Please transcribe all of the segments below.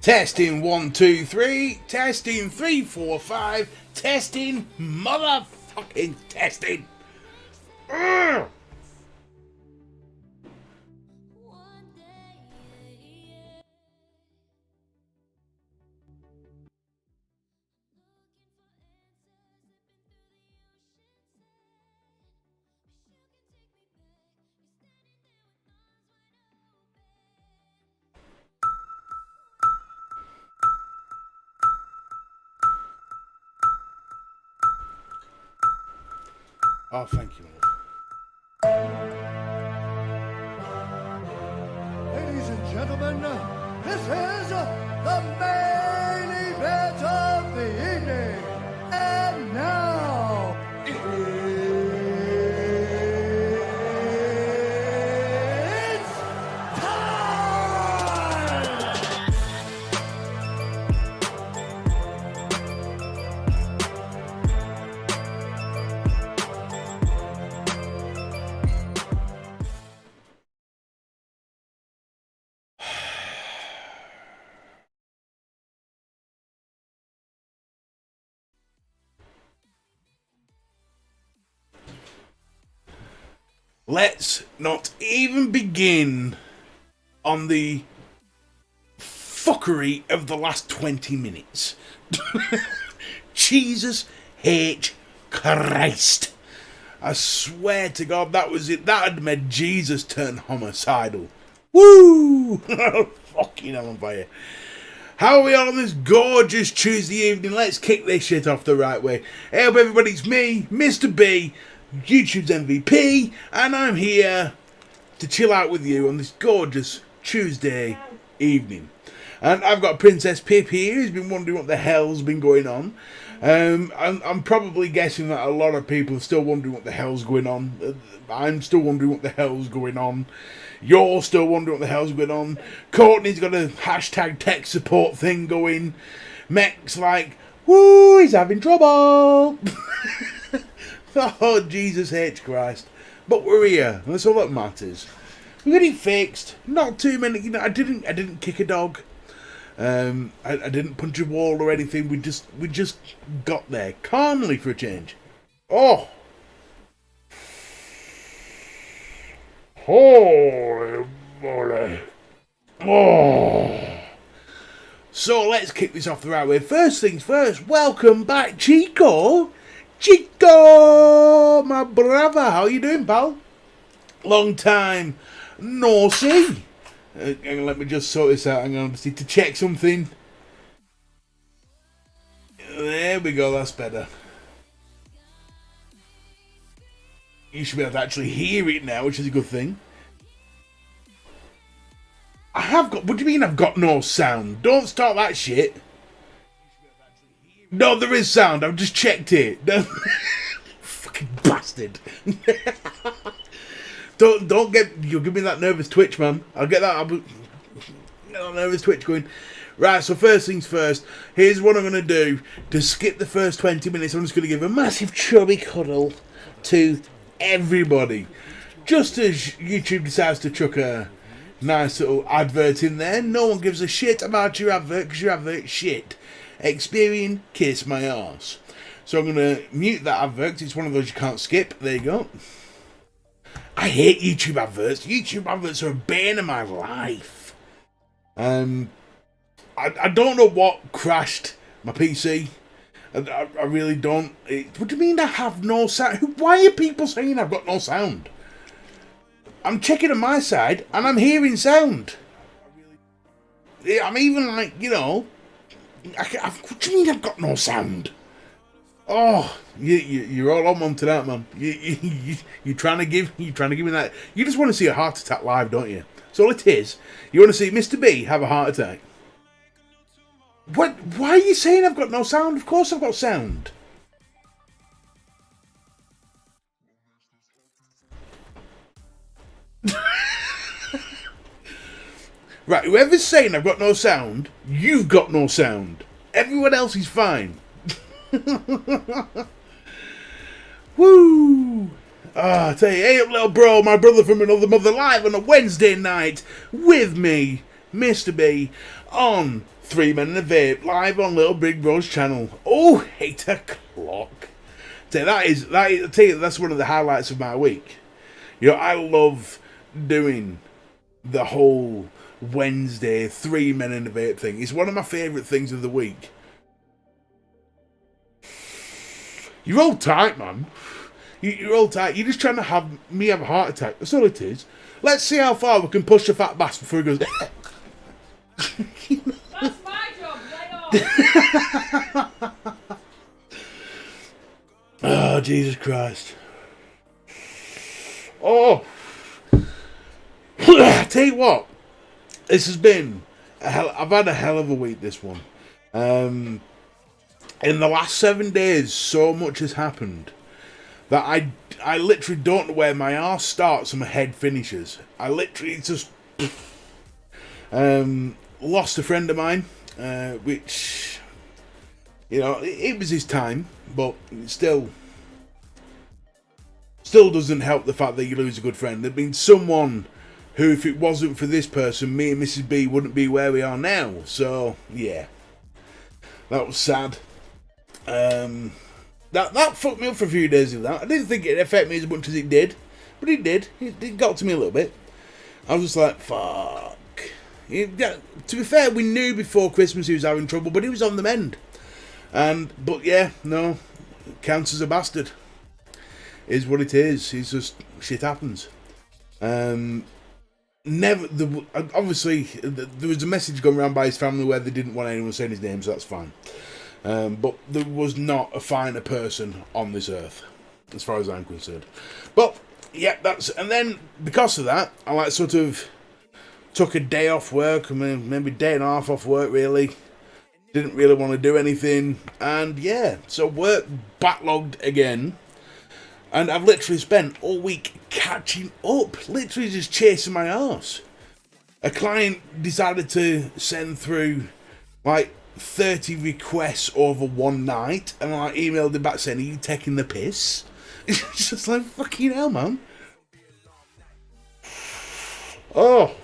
Testing 1, 2, 3. Testing 3, 4, 5. Testing motherfucking testing. Ugh. Oh, thank you, Lord. Ladies and gentlemen, this is the main event of the evening. And now, it's time! Let's not even begin on the fuckery of the last 20 minutes. Jesus H. Christ. I swear to God, that was it. That had made Jesus turn homicidal. Woo! Fucking hell on fire. How are we all on this gorgeous Tuesday evening? Let's kick this shit off the right way. Hey up everybody, it's me, Mr. B, YouTube's MVP, and I'm here to chill out with you on this gorgeous Tuesday evening. And I've got Princess Pippa here, who's been wondering what the hell's been going on. I'm probably guessing that a lot of people are still wondering what the hell's going on. I'm still wondering what the hell's going on. You're still wondering what the hell's going on. Courtney's got a hashtag tech support thing going. Mech's like, woo, he's having trouble. Oh, Jesus H. Christ. But we're here. That's all that matters. We got it fixed. Not too many. You know, I didn't kick a dog. I didn't punch a wall or anything. We just got there calmly for a change. Oh. Holy moly. Oh. So let's kick this off the right way. First things first, welcome back, Chico. Chico, my brother. How you doing, pal? Long time no see. Let me just sort this out. I'm going to need to check something. There we go, that's better. You should be able to actually hear it now, which is a good thing. I have got... What do you mean I've got no sound? Don't start that shit. No, there is sound. I've just checked it. Fucking bastard. Don't get... You'll give me that nervous twitch, man. I'll get that... Get that nervous twitch going. Right, so first things first. Here's what I'm going to do. To skip the first 20 minutes, I'm just going to give a massive chubby cuddle to everybody. Just as YouTube decides to chuck a nice little advert in there, no one gives a shit about your advert because your advert's shit. Experian, kiss my arse. So I'm going to mute that advert. It's one of those you can't skip. There you go. I hate YouTube adverts. YouTube adverts are a bane of my life. I don't know what crashed my PC. I really don't. What do you mean I have no sound? Why are people saying I've got no sound? I'm checking on my side and I'm hearing sound. I'm even like, you know, what do you mean I've got no sound? Oh, you're all on one to that, man. You're trying to give me that. You just want to see a heart attack live, don't you? That's all it is. You want to see Mr. B have a heart attack. What? Why are you saying I've got no sound? Of course I've got sound. Right, whoever's saying I've got no sound, you've got no sound. Everyone else is fine. Woo! I tell you, hey up little bro, my brother from another mother, live on a Wednesday night with me, Mr. B, on 3 Men and a Vape live on Little Big Bro's channel. Oh, 8 o'clock. So I tell you, that's one of the highlights of my week. You know, I love doing the whole Wednesday 3 Men and a Vape thing. It's one of my favourite things of the week. You're all tight, man. You're all tight. You're just trying to have me have a heart attack. That's all it is. Let's see how far we can push the fat bastard before he goes. That's my job. Lay off. Oh, Jesus Christ. Oh. I tell you what. This has been I've had a hell of a week, this one. In the last 7 days, so much has happened that I literally don't know where my arse starts and my head finishes. I literally just lost a friend of mine, which, you know, it was his time, but it still doesn't help the fact that you lose a good friend. There'd been someone who, if it wasn't for this person, me and Mrs. B wouldn't be where we are now. So yeah, that was sad. That fucked me up for a few days of that. I didn't think it'd affect me as much as it did, but it did. It got to me a little bit. I was just like, fuck. To be fair, we knew before Christmas he was having trouble, but he was on the mend. But yeah, no, counts as a bastard. Is what it is. It's just shit happens. Obviously, there was a message going around by his family where they didn't want anyone saying his name, so that's fine. But there was not a finer person on this earth, as far as I'm concerned. But yeah, and then because of that, I like sort of took a day off work. I mean, maybe a day and a half off work. Really, didn't really want to do anything, and yeah, so work backlogged again. And I've literally spent all week catching up, literally just chasing my arse. A client decided to send through like 30 requests over one night, and I emailed him back saying, "Are you taking the piss?" It's just like, fucking hell, man. Oh.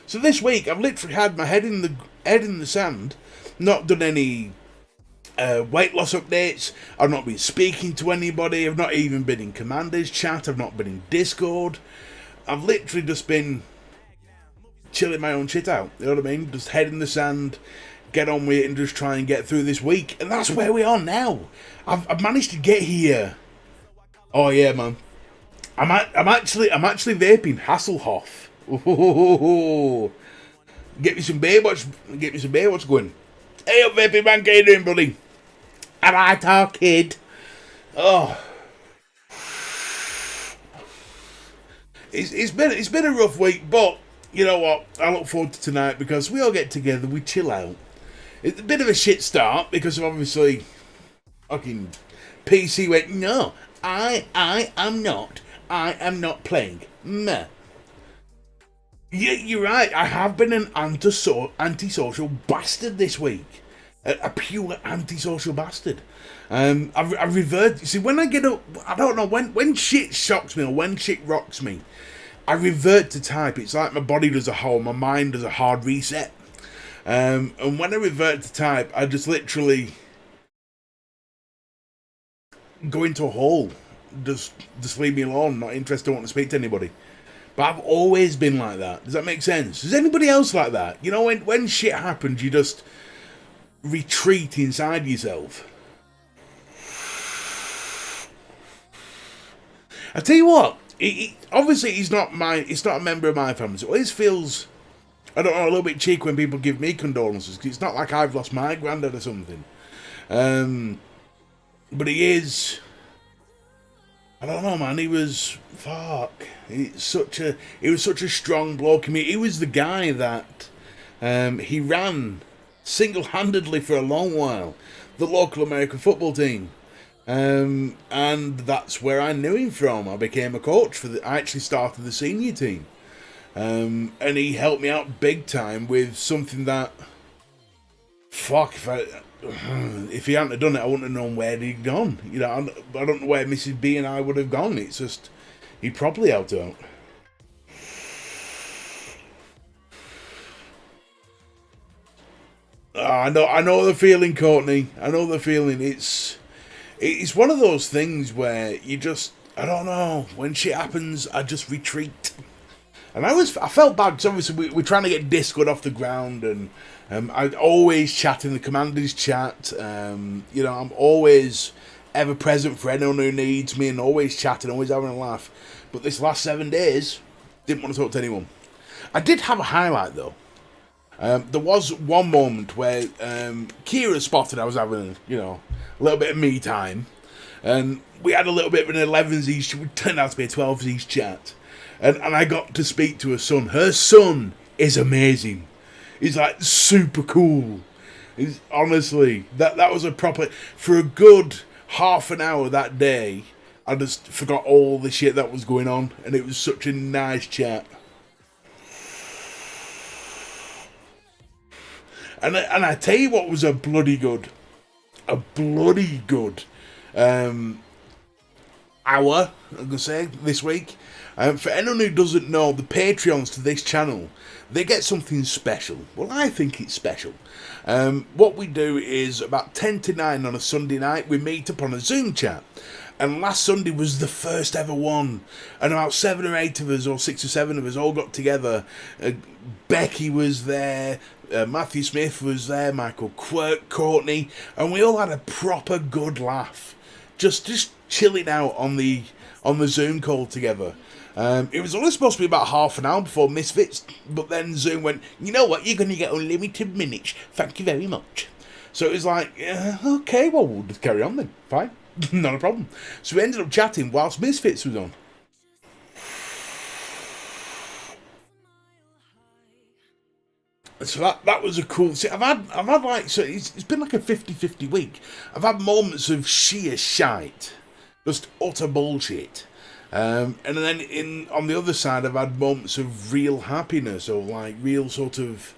So this week, I've literally had my head in the sand, not done any weight loss updates. I've not been speaking to anybody. I've not even been in Commander's chat. I've not been in Discord. I've literally just been chilling my own shit out. You know what I mean? Just head in the sand, get on with it, and just try and get through this week. And that's where we are now. I've managed to get here. Oh yeah, man. I'm actually vaping Hasselhoff. Ooh. Get me some beer. What's going? Hey up, vaping man, how you doing, buddy? Alright, our kid. Oh, it's been a rough week, but you know what? I look forward to tonight because we all get together, we chill out. It's a bit of a shit start because of obviously fucking PC went, no, I am not playing. Meh. Yeah, you're right. I have been an antisocial bastard this week. A pure antisocial bastard. I revert. See, when I get up, I don't know, when shit shocks me or when shit rocks me, I revert to type. It's like my body does a whole, my mind does a hard reset. And when I revert to type, I just literally go into a hole. Just leave me alone. Not interested. Don't want to speak to anybody. But I've always been like that. Does that make sense? Is anybody else like that? You know, when shit happens, you just retreat inside yourself. I tell you what, obviously he's not a member of my family, so it always feels, I don't know, a little bit cheeky when people give me condolences, because it's not like I've lost my granddad or something. But he is, I don't know, man, he was such a strong bloke. I mean, he was the guy that he ran single-handedly for a long while the local American football team, and that's where I knew him from. I became a coach I actually started the senior team, and he helped me out big time with something that, fuck, if he hadn't have done it, I wouldn't have known where he'd gone. You know, I don't know where Mrs. B and I would have gone. It's just, he probably helped out. I know the feeling, Courtney. I know the feeling. It's one of those things where you just, I don't know, when shit happens, I just retreat. And I felt bad because obviously we're trying to get Discord off the ground, and I always chat in the Commanders chat. I'm always ever present for anyone who needs me, and always chatting, always having a laugh. But this last 7 days, didn't want to talk to anyone. I did have a highlight though. There was one moment where Kira spotted I was having, a little bit of me time, and we had a little bit of an 11s each. It turned out to be a 12s each chat. And I got to speak to her son. Her son is amazing. He's like super cool. He's honestly, that was a proper, for a good half an hour that day, I just forgot all the shit that was going on, and it was such a nice chat. And I tell you what was a bloody good hour, I'm going to say, this week. For anyone who doesn't know, the Patreons to this channel, they get something special. Well, I think it's special. What we do is about 10 to 9 on a Sunday night, we meet up on a Zoom chat. And last Sunday was the first ever one. And about 7 or 8 of us, or 6 or 7 of us, all got together. Becky was there, Matthew Smith was there, Michael Quirk, Courtney, and we all had a proper good laugh. Just chilling out on the Zoom call together. It was only supposed to be about half an hour before Misfits, but then Zoom went, you know what, you're going to get unlimited minutes, thank you very much. So it was like, okay, well, we'll just carry on then, fine, not a problem. So we ended up chatting whilst Misfits was on. So that was a cool. See, I've had like, so it's been like a 50-50 week. I've had moments of sheer shite, just utter bullshit, and then on the other side, I've had moments of real happiness, or like real sort of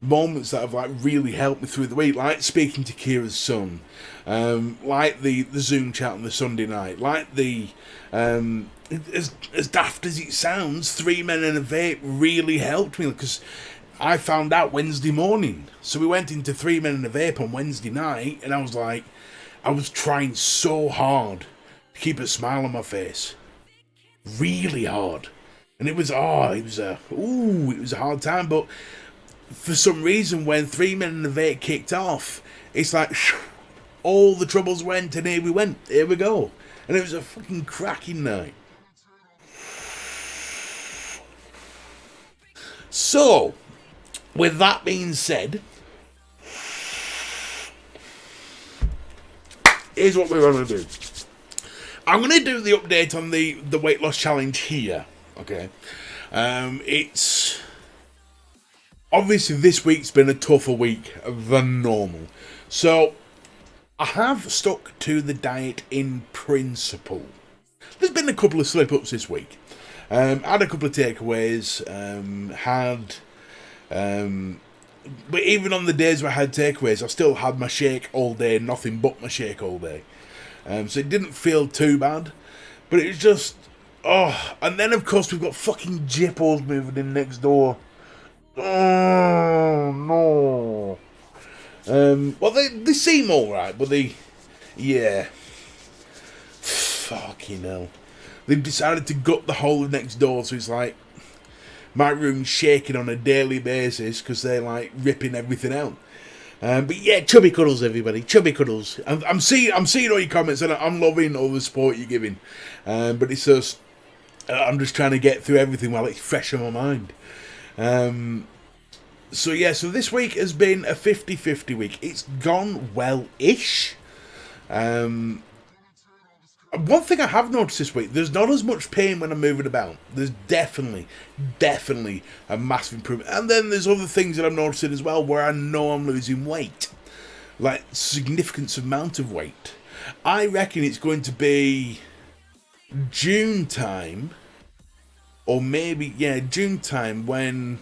moments that have like really helped me through the week, like speaking to Kira's son, like the Zoom chat on the Sunday night, like the as daft as it sounds, 3 Men and a Vape really helped me because I found out Wednesday morning. So we went into 3 Men and a Vape on Wednesday night, and I was like, I was trying so hard to keep a smile on my face. Really hard. And it was a hard time, but for some reason when 3 Men and a Vape kicked off, it's like, all the troubles went, and here we go. And it was a fucking cracking night. So, with that being said, here's what we're going to do. I'm going to do the update on the weight loss challenge here, okay? It's... Obviously, this week's been a tougher week than normal. So, I have stuck to the diet in principle. There's been a couple of slip-ups this week. Had a couple of takeaways, but even on the days where I had takeaways, I still had my shake all day, nothing but my shake all day. So it didn't feel too bad, but it was just, and then of course we've got fucking jippos moving in next door. Oh, no. Well, they seem alright, but fucking hell. They've decided to gut the whole of next door, so it's like, my room's shaking on a daily basis because they're like ripping everything out. But yeah, chubby cuddles, everybody, chubby cuddles. I'm seeing all your comments, and I'm loving all the support you're giving. But it's just, I'm just trying to get through everything while it's fresh on my mind. So this week has been a 50-50 week. It's gone well-ish. One thing I have noticed this week, there's not as much pain when I'm moving about. There's definitely a massive improvement. And then there's other things that I'm noticing as well where I know I'm losing weight. Like, significant amount of weight. I reckon it's going to be June time, or maybe, June time, when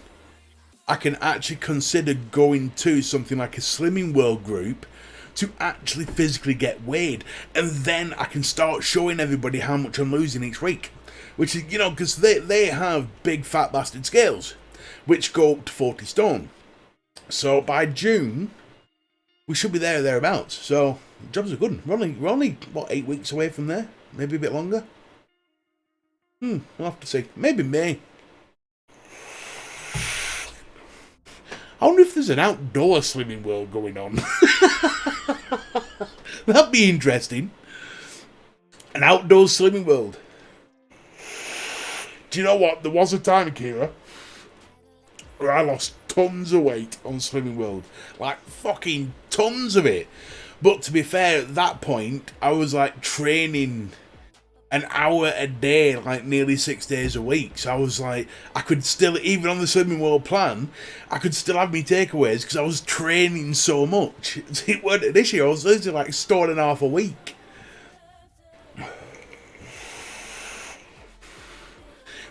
I can actually consider going to something like a Slimming World group to actually physically get weighed, and then I can start showing everybody how much I'm losing each week, which is, because they have big fat bastard scales which go up to 40 stone. So by June we should be there or thereabouts. So jobs are good. We're only what, 8 weeks away from there, maybe a bit longer. I'll have to see. Maybe May. I wonder if there's an outdoor swimming world going on. That'd be interesting. An outdoor swimming world. Do you know what? There was a time, Kira, where I lost tons of weight on Swimming World. Like, fucking tons of it. But to be fair, at that point, I was, like, training an hour a day, like, nearly 6 days a week. So I was, like, I could still, even on the Swimming World plan, I could still have me takeaways because I was training so much. It weren't an issue. I was literally, like, stone and a half a week.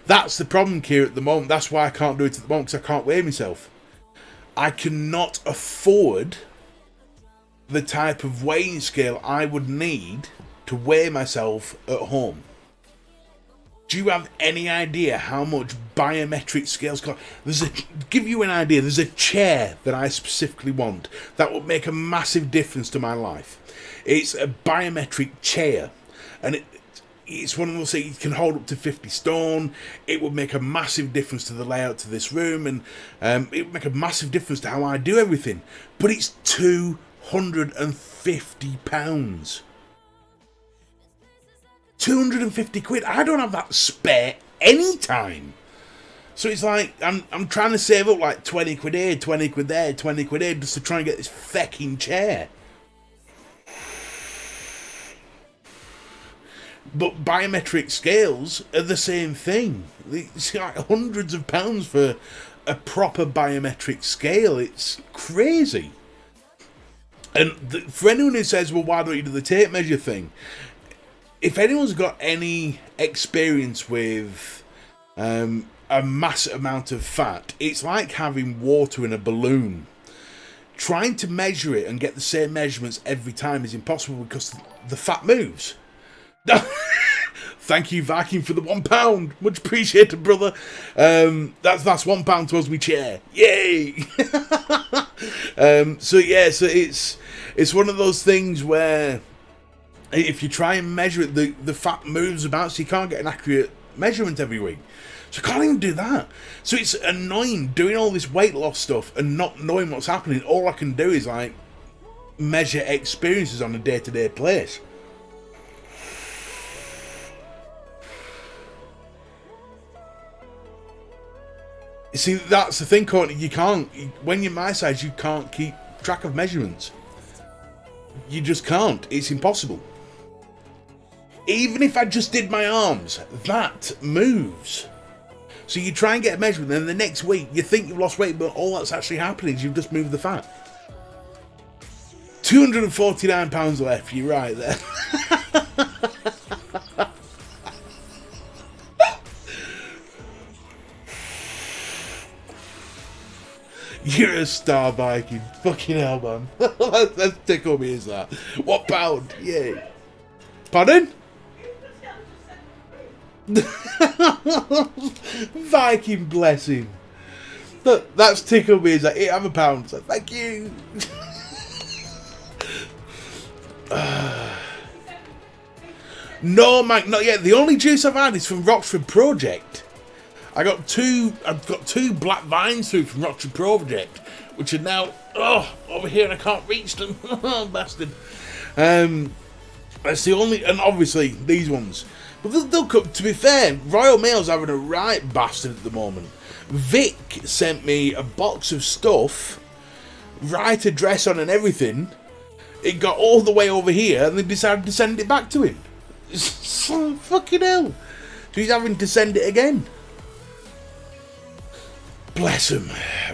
That's the problem, Kira, at the moment. That's why I can't do it at the moment, because I can't weigh myself. I cannot afford the type of weighing scale I would need to weigh myself at home. Do you have any idea how much biometric scales cost? Give you an idea, there's a chair that I specifically want that would make a massive difference to my life. It's a biometric chair, and it's one of those things, it can hold up to 50 stone. It would make a massive difference to the layout of this room, and it would make a massive difference to how I do everything. But it's £250. 250 quid. I don't have that spare anytime. So it's like, I'm trying to save up like 20 quid here, 20 quid there, 20 quid here, just to try and get this fecking chair. But biometric scales are the same thing. It's like hundreds of pounds for a proper biometric scale. It's crazy. And for anyone who says, well, why don't you do the tape measure thing? If anyone's got any experience with a massive amount of fat, it's like having water in a balloon. Trying to measure it and get the same measurements every time is impossible because the fat moves. Thank you, Viking, for the £1. Much appreciated, brother. That's £1 towards my chair. Yay! So it's one of those things where if you try and measure it, the fat moves about, so you can't get an accurate measurement every week. So I can't even do that. So it's annoying doing all this weight loss stuff and not knowing what's happening. All I can do is like measure experiences on a day-to-day place. You see, that's the thing, Courtney. You can't, when you're my size, you can't keep track of measurements. You just can't. It's impossible. Even if I just did my arms, that moves. So you try and get a measurement, and the next week you think you've lost weight, but all that's actually happening is you've just moved the fat. £249 left. You're right there. You're a star, Viking. Fucking hell, man. Let's tickle me, is that? What pound? Yay. Pardon? Viking, bless him. Look, that's tickle me, is that? Here, have a pound. So, thank you. No, Mike, not yet. The only juice I've had is from Rockford Project. I've got two black vines through from Rockford Project, which are now over here and I can't reach them. Bastard. That's the only, and obviously these ones. But they'll come, to be fair, Royal Mail's having a right bastard at the moment. Vic sent me a box of stuff, right address on and everything. It got all the way over here and they decided to send it back to him. So fucking hell. So he's having to send it again. Bless him.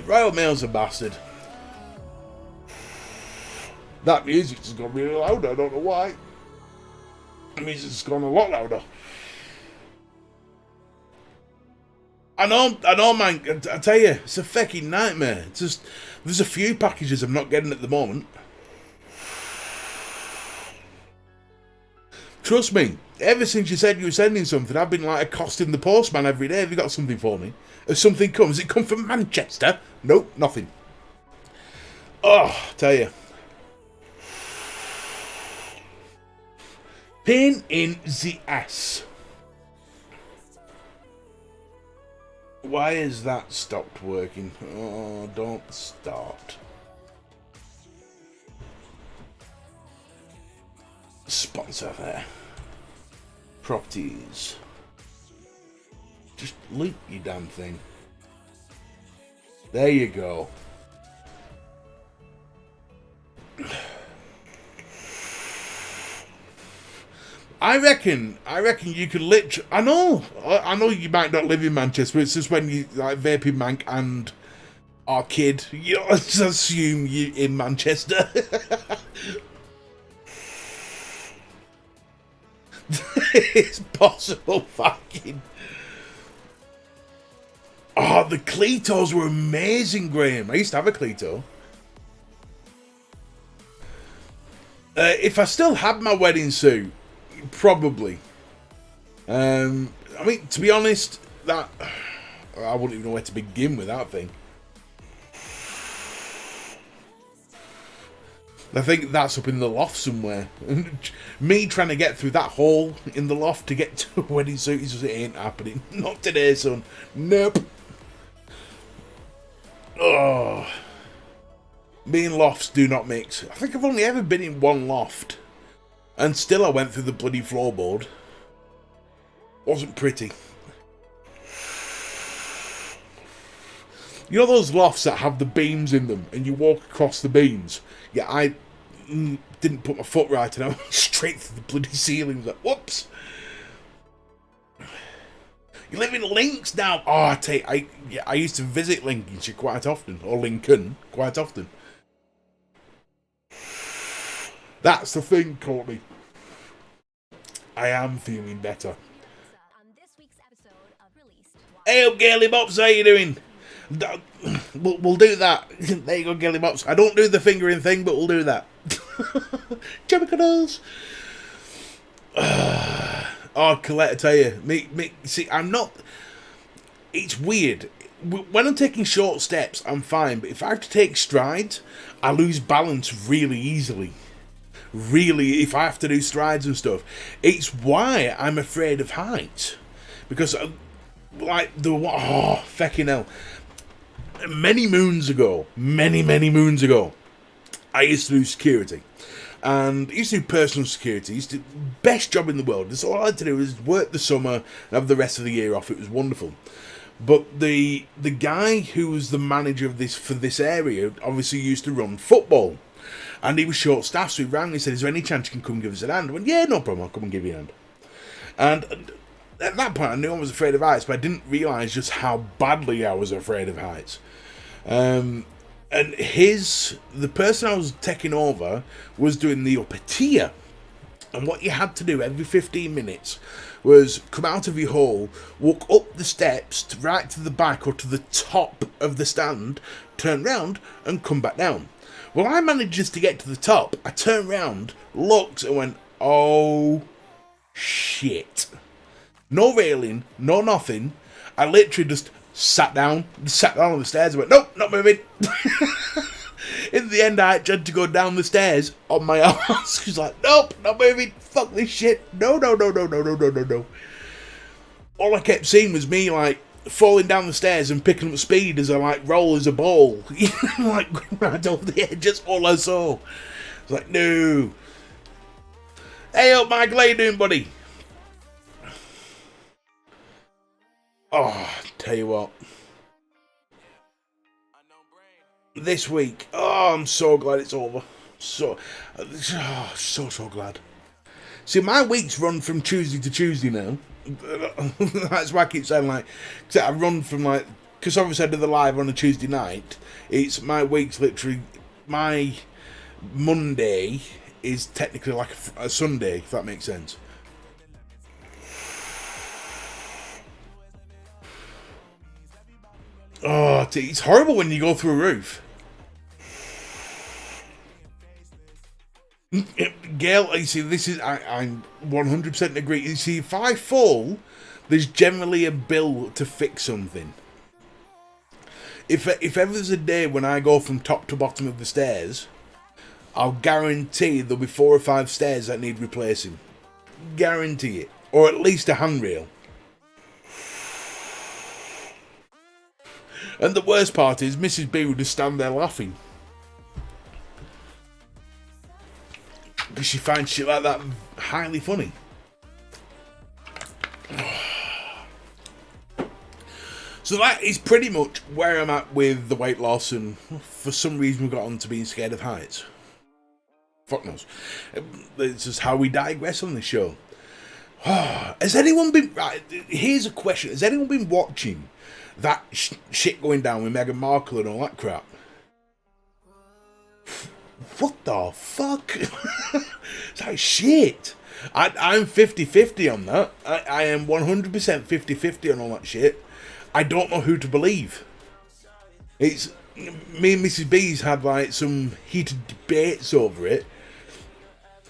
Royal Mail's a bastard. That music's just gone really loud. I don't know why. The music's gone a lot louder. I know, man. I tell you, it's a fucking nightmare. It's just, there's a few packages I'm not getting at the moment. Trust me, ever since you said you were sending something, I've been like accosting the postman every day. Have you got something for me? If something comes, it come from Manchester? Nope, nothing. Oh, I tell you. Pain in the ass. Why has that stopped working? Oh, don't start. Sponsor there. Properties. Just loop you damn thing. There you go. I reckon you could literally. I know you might not live in Manchester, but it's just when you like vaping Mank and Arcade, you know, let's assume you in Manchester. It's possible, fucking. Oh, the Cletos were amazing, Graham. I used to have a Cleto. If I still had my wedding suit, probably. I mean, to be honest, that I wouldn't even know where to begin with that thing. I think that's up in the loft somewhere. Me trying to get through that hole in the loft to get to a wedding suit, it ain't happening. Not today, son. Nope. Oh. Me and lofts do not mix. I think I've only ever been in one loft. And still I went through the bloody floorboard. Wasn't pretty. You know those lofts that have the beams in them and you walk across the beams? Yeah, I didn't put my foot right and I went straight through the bloody ceiling. Like, whoops. You live in Links now? Oh, I tell you, I used to visit Lincolnshire quite often. Or Lincoln quite often. That's the thing, Courtney. I am feeling better. Hey up, Girly Bops, how you doing? We'll do that. There you go, Girly Bops. I don't do the fingering thing, but we'll do that. Chemicals. Oh, Colette, I tell you. See, I'm not... It's weird. When I'm taking short steps, I'm fine. But if I have to take strides, I lose balance really easily. Really, if I have to do strides and stuff. It's why I'm afraid of heights. Because, like, fecking hell. Many moons ago, I used to do security. And I used to do personal security. I used to best job in the world. That's all I had to do was work the summer and have the rest of the year off. It was wonderful. But the guy who was the manager of this area obviously used to run football. And he was short-staffed, so he rang me and said, is there any chance you can come give us a hand? I went, yeah, no problem, I'll come and give you a hand. And at that point, I knew I was afraid of heights, but I didn't realise just how badly I was afraid of heights. And the person I was taking over was doing the upper tier. And what you had to do every 15 minutes was come out of your hole, walk up the steps right to the back or to the top of the stand, turn round and come back down. Well, I managed to get to the top. I turned round, looked, and went, oh, shit. No railing, no nothing. I literally just sat down on the stairs and went, nope, not moving. In the end, I had to go down the stairs on my arse. She's like, nope, not moving. Fuck this shit. No. All I kept seeing was me, like, falling down the stairs and picking up speed as I like roll as a ball. Like going right over the edge. That's all I saw. It's like, no. Hey up, Michael, how you doing, buddy? Oh, tell you what. This week, I'm so glad it's over. So glad. See, my weeks run from Tuesday to Tuesday now. That's why I keep saying, like, cause I run from, like, because obviously I do the live on a Tuesday night. It's my week's literally, my Monday is technically like a Sunday, if that makes sense. Oh, it's horrible when you go through a roof. Gail, you see, this is, I'm 100% agree. You see, if I fall, there's generally a bill to fix something. If ever there's a day when I go from top to bottom of the stairs, I'll guarantee there'll be 4 or 5 stairs that need replacing. Guarantee it. Or at least a handrail. And the worst part is Mrs. B would just stand there laughing. Because she finds shit like that highly funny. So that is pretty much where I'm at with the weight loss, and for some reason we got on to being scared of heights. Fuck knows. It's just how we digress on the show. Has anyone been... Right, here's a question. Has anyone been watching that shit going down with Meghan Markle and all that crap? What the fuck? It's like shit. I'm 50-50 on that. I am 100% 50-50 on all that shit. I don't know who to believe. It's... Me and Mrs. B's had like some heated debates over it.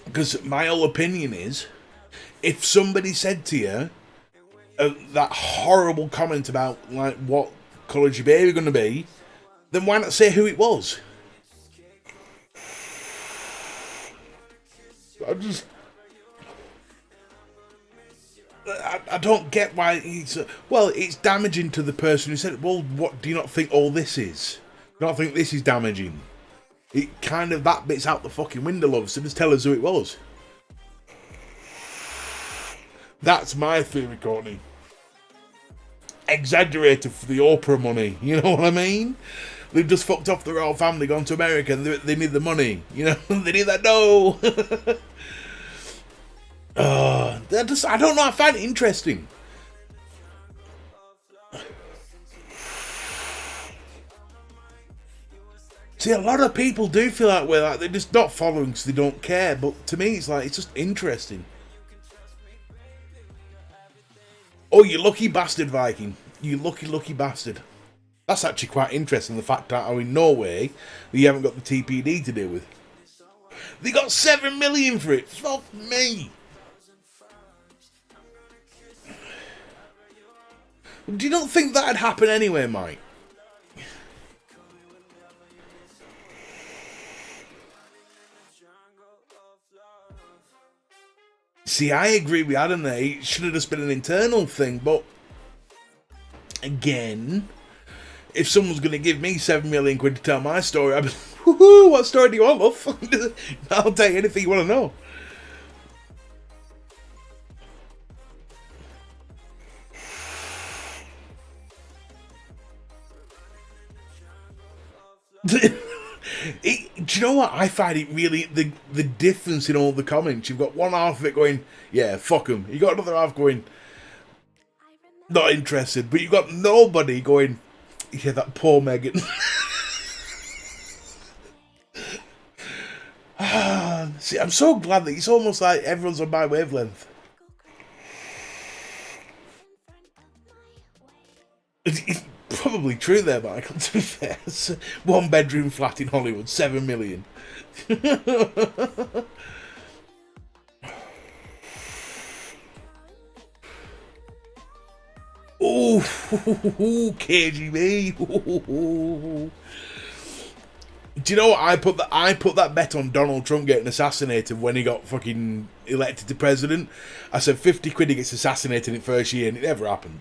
Because my whole opinion is, if somebody said to you that horrible comment about like what colour's your baby going to be, then why not say who it was? I don't get why he's... well, it's damaging to the person who said it. Well, what do you not think all this is? Do you not think this is damaging? It kind of, that bit's out the fucking window, love, so just tell us who it was. That's my theory, Courtney. Exaggerated for the Oprah money, you know what I mean? They've just fucked off the royal family, gone to America, and they need the money, you know? They need that dough. I don't know, I find it interesting. See, a lot of people do feel that way, like they're just not following because they don't care, but to me it's like, it's just interesting. Oh, you lucky bastard, Viking. You lucky bastard. That's actually quite interesting, the fact that in Norway, you haven't got the TPD to deal with. They got 7 million for it. Fuck me. Do you not think that'd happen anyway, Mike? See, I agree with Adam there. It should have just been an internal thing, but again, if someone's going to give me 7 million quid to tell my story, I'd be like, woohoo, what story do you want, love? I'll tell you anything you want to know. Do you know what? I find it really, the difference in all the comments. You've got one half of it going, yeah, fuck him. You got another half going, not interested. But you've got nobody going, yeah, that poor Megan. See, I'm so glad that it's almost like everyone's on my wavelength. It's probably true there, Michael, to be fair. It's a 1-bedroom flat in Hollywood, 7 million. Oh, KGB. Do you know what? I put that bet on Donald Trump getting assassinated when he got fucking elected to president. I said 50 quid he gets assassinated in first year, and it never happened.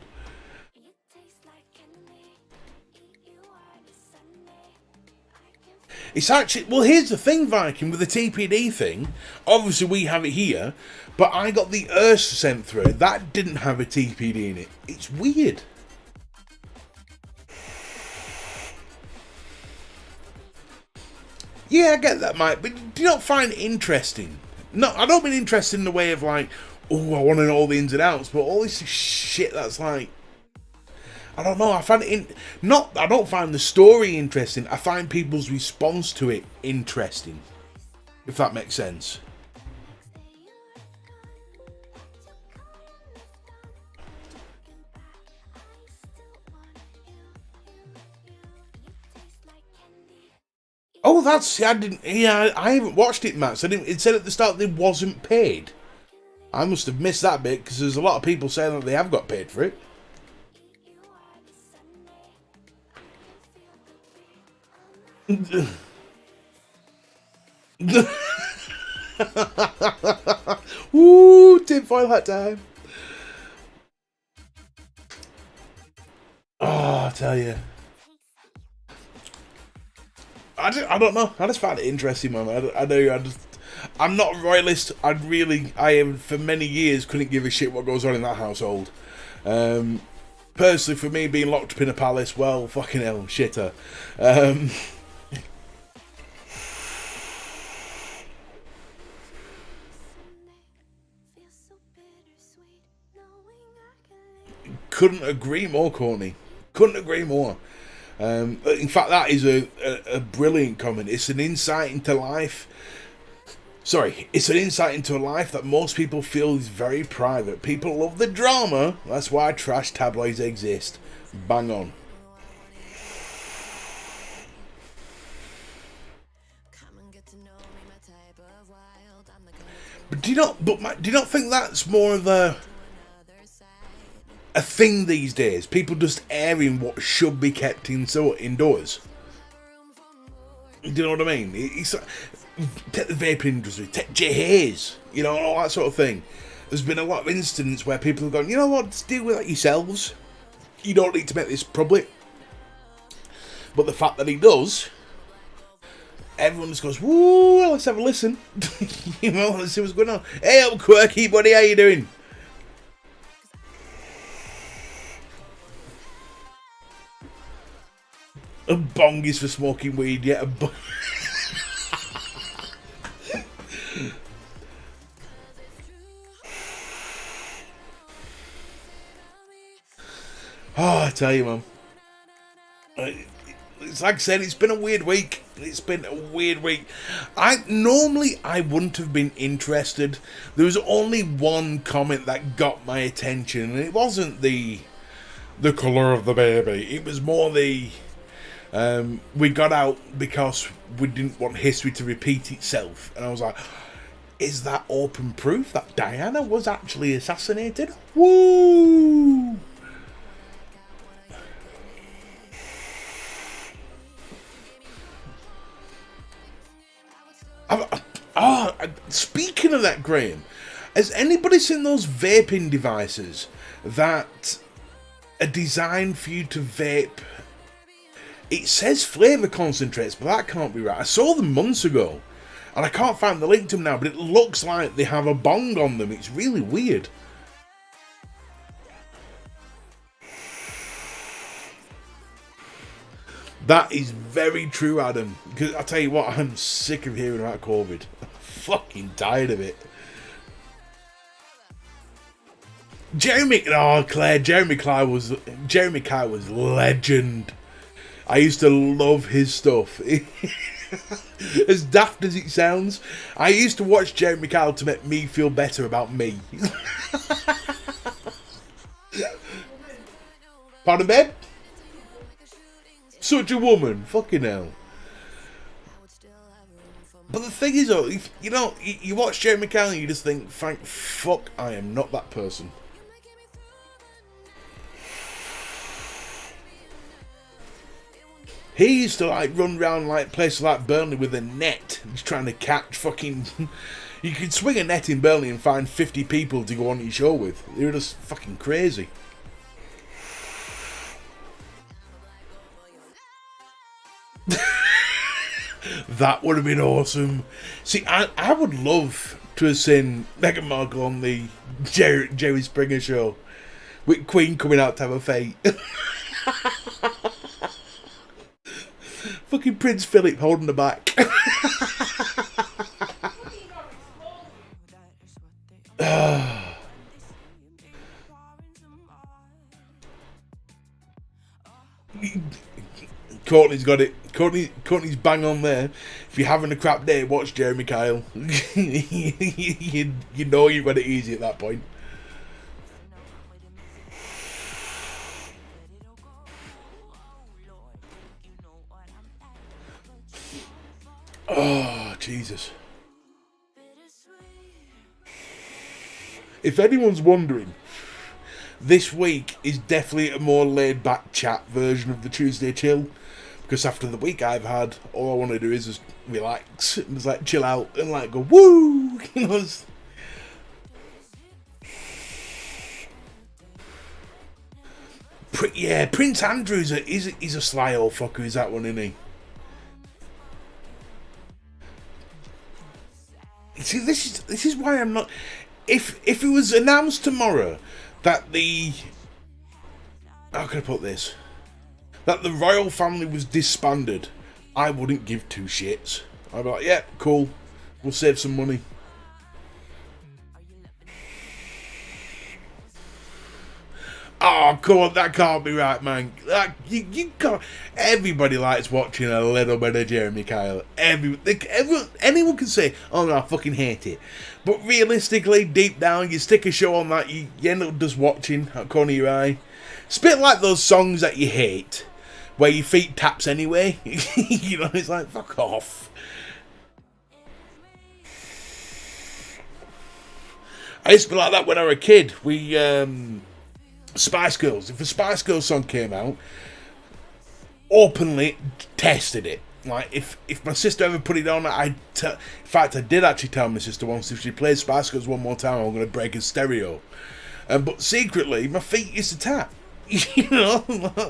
It's actually, well, here's the thing, Viking, with the TPD thing. Obviously, we have it here, but I got the ERS sent through. That didn't have a TPD in it. It's weird. Yeah, I get that, Mike, but do you not find it interesting? No, I don't mean interested in the way of like, oh, I want to know all the ins and outs, but all this shit that's like, I don't know, I find it I don't find the story interesting, I find people's response to it interesting, if that makes sense. Oh, I haven't watched it, Matt, so it said at the start they wasn't paid. I must have missed that bit, because there's a lot of people saying that they have got paid for it. Woo, tinfoil hat time. Oh, I tell you. I don't know. I just find it interesting, man. I'm not a royalist. I am, for many years, couldn't give a shit what goes on in that household. Personally, for me, being locked up in a palace, well, fucking hell, shitter. Couldn't agree more, Courtney. Couldn't agree more. In fact, that is a brilliant comment. It's an insight into life. Sorry, it's an insight into a life that most people feel is very private. People love the drama. That's why trash tabloids exist. Bang on. But do you not think that's more of a thing these days? People just airing what should be kept indoors. Do you know what I mean? It's take the vaping industry, take J Hayes, you know, all that sort of thing. There's been a lot of incidents where people have gone, you know what, just deal with that yourselves. You don't need to make this public. But the fact that he does, everyone just goes, woo, let's have a listen. You know, let's see what's going on. Hey, up, Quirky buddy, how you doing? A bong is for smoking weed, yeah. Oh, I tell you, man. It's like I said, it's been a weird week. I wouldn't have been interested. There was only one comment that got my attention, and it wasn't the colour of the baby. It was more the we got out because we didn't want history to repeat itself. And I was like, is that open proof that Diana was actually assassinated? Woo! Speaking of that, Graham, has anybody seen those vaping devices that are designed for you to vape? It says flavour concentrates, but that can't be right. I saw them months ago, and I can't find the link to them now, but it looks like they have a bong on them. It's really weird. That is very true, Adam. Because I tell you what, I'm sick of hearing about COVID. I'm fucking tired of it. Jeremy Kyle was legend. I used to love his stuff. As daft as it sounds, I used to watch Jeremy Kyle to make me feel better about me. Pardon, babe? Such a woman, fucking hell. But the thing is, though, you watch Jeremy Kyle and you just think, thank fuck, I am not that person. He used to run around places like Burnley with a net, just trying to catch fucking. You could swing a net in Burnley and find 50 people to go on your show with. They were just fucking crazy. That would have been awesome. See, I would love to have seen Meghan Markle on the Jerry Springer show with Queen coming out to have a fate. Fucking Prince Philip holding the back. Courtney's got it. Courtney's bang on there. If you're having a crap day, watch Jeremy Kyle. you know you've got it easy at that point. Oh, Jesus. If anyone's wondering, this week is definitely a more laid-back chat version of the Tuesday Chill. Because after the week I've had, all I want to do is just relax and just chill out and go, woo! Yeah, Prince Andrew's he's a sly old fucker, is that one, isn't he? See, this is why I'm not. If it was announced tomorrow that the, how can I put this, that the royal family was disbanded, I wouldn't give two shits. I'd be like, yeah, cool, we'll save some money. Oh, come on, that can't be right, man. You can't. Everybody likes watching a little bit of Jeremy Kyle. Anyone can say, oh no, I fucking hate it. But realistically, deep down, you stick a show on that, you end up just watching at the corner of your eye. It's a bit like those songs that you hate, where your feet taps anyway. You know, it's like, fuck off. I used to be like that when I was a kid. Spice Girls. If a Spice Girls song came out, openly tested it. Like, if my sister ever put it on, in fact, I did actually tell my sister once, if she plays Spice Girls one more time, I'm going to break her stereo. But secretly, my feet used to tap. You know,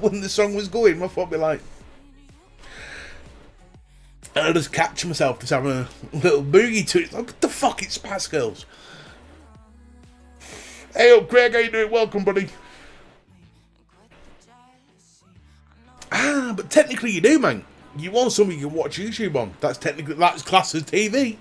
when the song was going, my foot would be like... And I just catch myself just having a little boogie to it. Like, what the fuck, it's Spice Girls. Hey up, Craig, how you doing? Welcome, buddy. But technically you do, man. You want something you can watch YouTube on. That's classed as TV.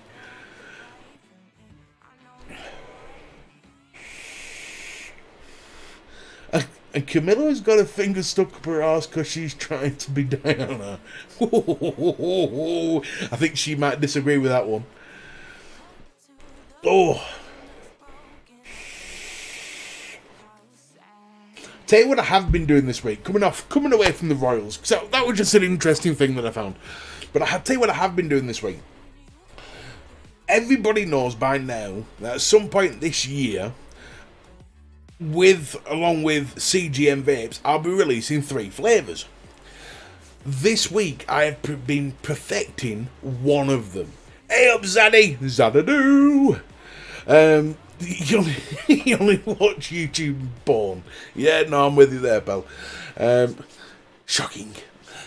And Camilla's got her finger stuck up her ass because she's trying to be Diana. I think she might disagree with that one. Oh. Tell you what I have been doing this week, coming away from the Royals. So that was just an interesting thing that I found. But tell you what I have been doing this week. Everybody knows by now that at some point this year, along with CGM Vapes, I'll be releasing 3 flavours. This week I have been perfecting one of them. Hey up, Zaddy! Zadadoo! You only watch YouTube porn. Yeah, no, I'm with you there, pal. Shocking.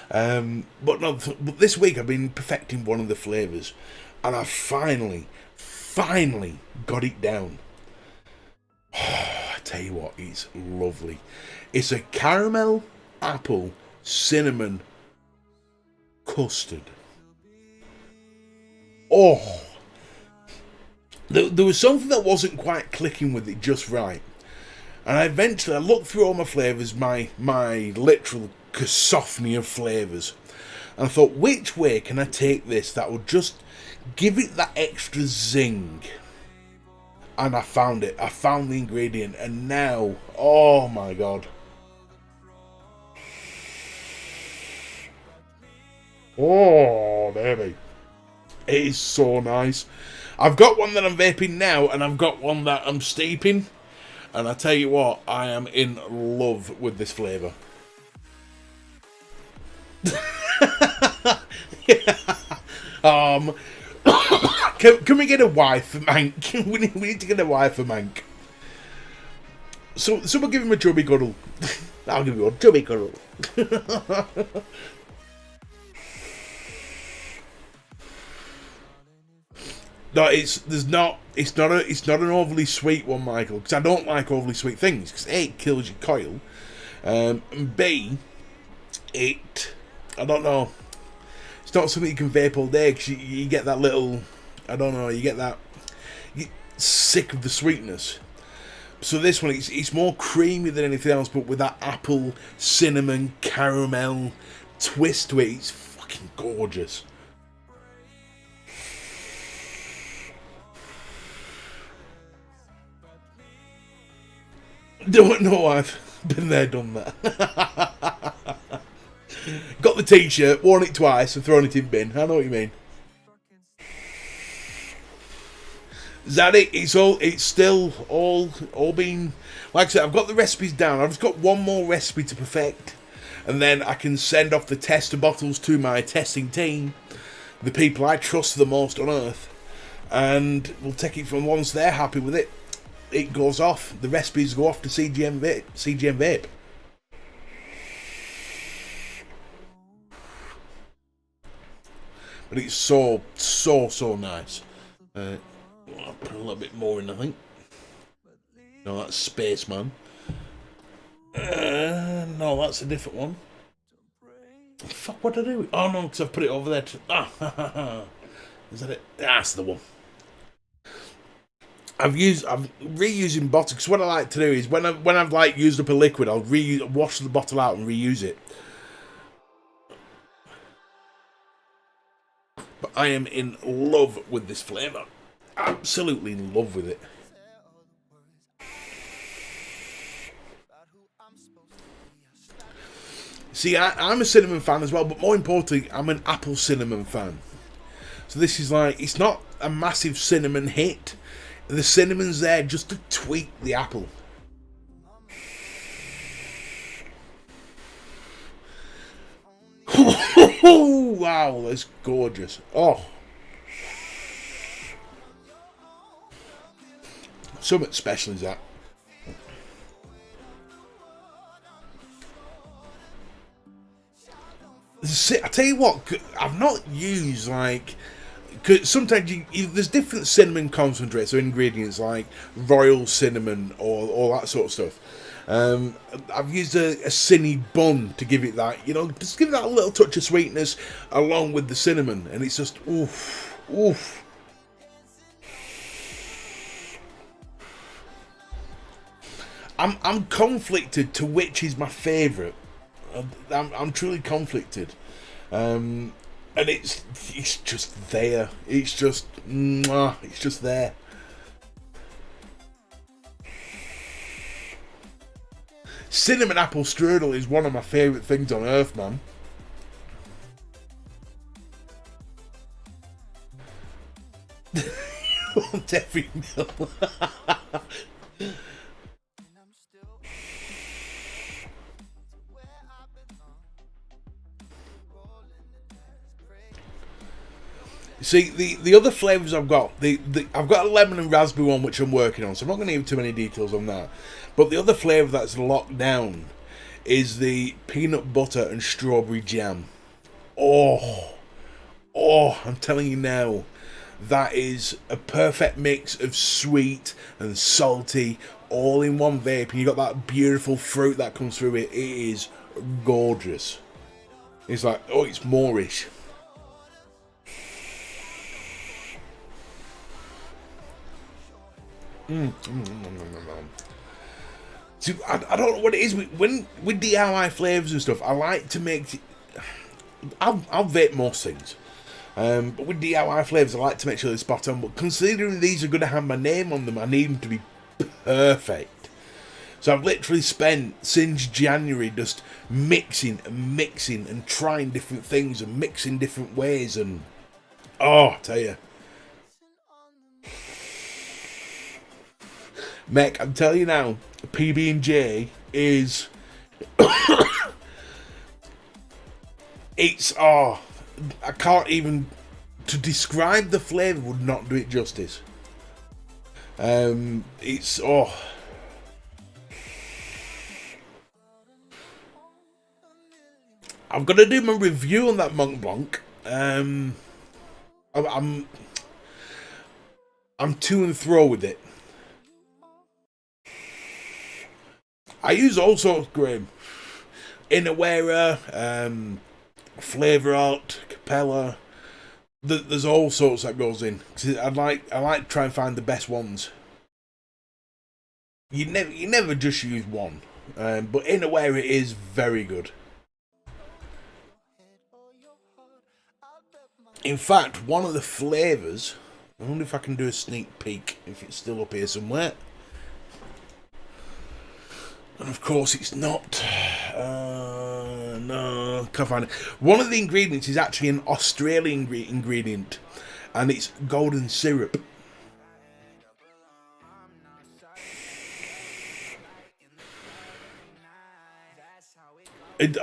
But this week I've been perfecting one of the flavours, and I finally got it down. I tell you what, it's lovely. It's a caramel, apple, cinnamon custard. Oh. There was something that wasn't quite clicking with it just right. And I looked through all my flavours, my literal cacophony of flavours. And I thought, which way can I take this that will just give it that extra zing? And I found it. I found the ingredient. And now, oh my god. Oh, baby. It is so nice. I've got one that I'm vaping now, and I've got one that I'm steeping. And I tell you what, I am in love with this flavour. Can we get a wife for Mank? we need to get a wife for Mank. So someone give him a chubby cuddle. I'll give you a chubby cuddle. No, it's not an overly sweet one, Michael, because I don't like overly sweet things, because A, it kills your coil, and B, I don't know, it's not something you can vape all day, because you get that little, I don't know, you get sick of the sweetness. So this one, it's more creamy than anything else, but with that apple, cinnamon, caramel twist to it, it's fucking gorgeous. Don't know, I've been there, done that. Got the t-shirt, worn it twice and thrown it in bin. I know what you mean. Is that it? It's still all been, like I said, I've got the recipes down. I've just got one more recipe to perfect, and then I can send off the tester bottles to my testing team, the people I trust the most on earth, and we'll take it from once they're happy with it. It goes off. The recipes go off to CGM Vape. and it's so nice. I'll put a little bit more in, I think. No, that's Spaceman. No, that's a different one. Fuck, what did I do? Oh no, because I've put it over there. Is that it? That's the one. I'm reusing bottles, because what I like to do is when I've like used up a liquid, I'll wash the bottle out and reuse it. But I am in love with this flavour. Absolutely in love with it. See, I'm a cinnamon fan as well, but more importantly, I'm an apple cinnamon fan. So this is like, it's not a massive cinnamon hit. The cinnamon's there just to tweak the apple. Oh, wow, that's gorgeous. Oh. Something special is that. I tell you what, I've not used like, cause sometimes there's different cinnamon concentrates or ingredients like royal cinnamon or all that sort of stuff. I've used a cinny bun to give it that, you know, just give it that little touch of sweetness along with the cinnamon, and it's just oof, oof. I'm conflicted to which is my favourite. I'm truly conflicted, and it's just there. It's just there. Cinnamon apple strudel is one of my favourite things on earth, man. Want every meal. See, the other flavours I've got, I've got a lemon and raspberry one which I'm working on, so I'm not going to give too many details on that. But the other flavour that's locked down is the peanut butter and strawberry jam. Oh, I'm telling you now, that is a perfect mix of sweet and salty, all in one vape, and you got that beautiful fruit that comes through it. It is gorgeous. It's like, oh, it's Moorish. See, I don't know what it is with DIY flavours and stuff. I like to make. I'll vape most things, but with DIY flavours, I like to make sure they're spot on. But considering these are going to have my name on them, I need them to be perfect. So I've literally spent since January just mixing and trying different things and mixing different ways, and I tell you. Mec, I'm telling you now, PB&J is it's I can't even, to describe the flavour would not do it justice. It's I've got to do my review on that Mont Blanc. I'm to and fro with it. I use all sorts, Graham. Innerwearer, Flavour Art, Capella. There's all sorts that goes in. I like to try and find the best ones. You never just use one, but Innerwearer is very good. In fact, one of the flavours. I wonder if I can do a sneak peek if it's still up here somewhere. And of course it's not. No, can't find it. One of the ingredients is actually an Australian ingredient, and it's golden syrup.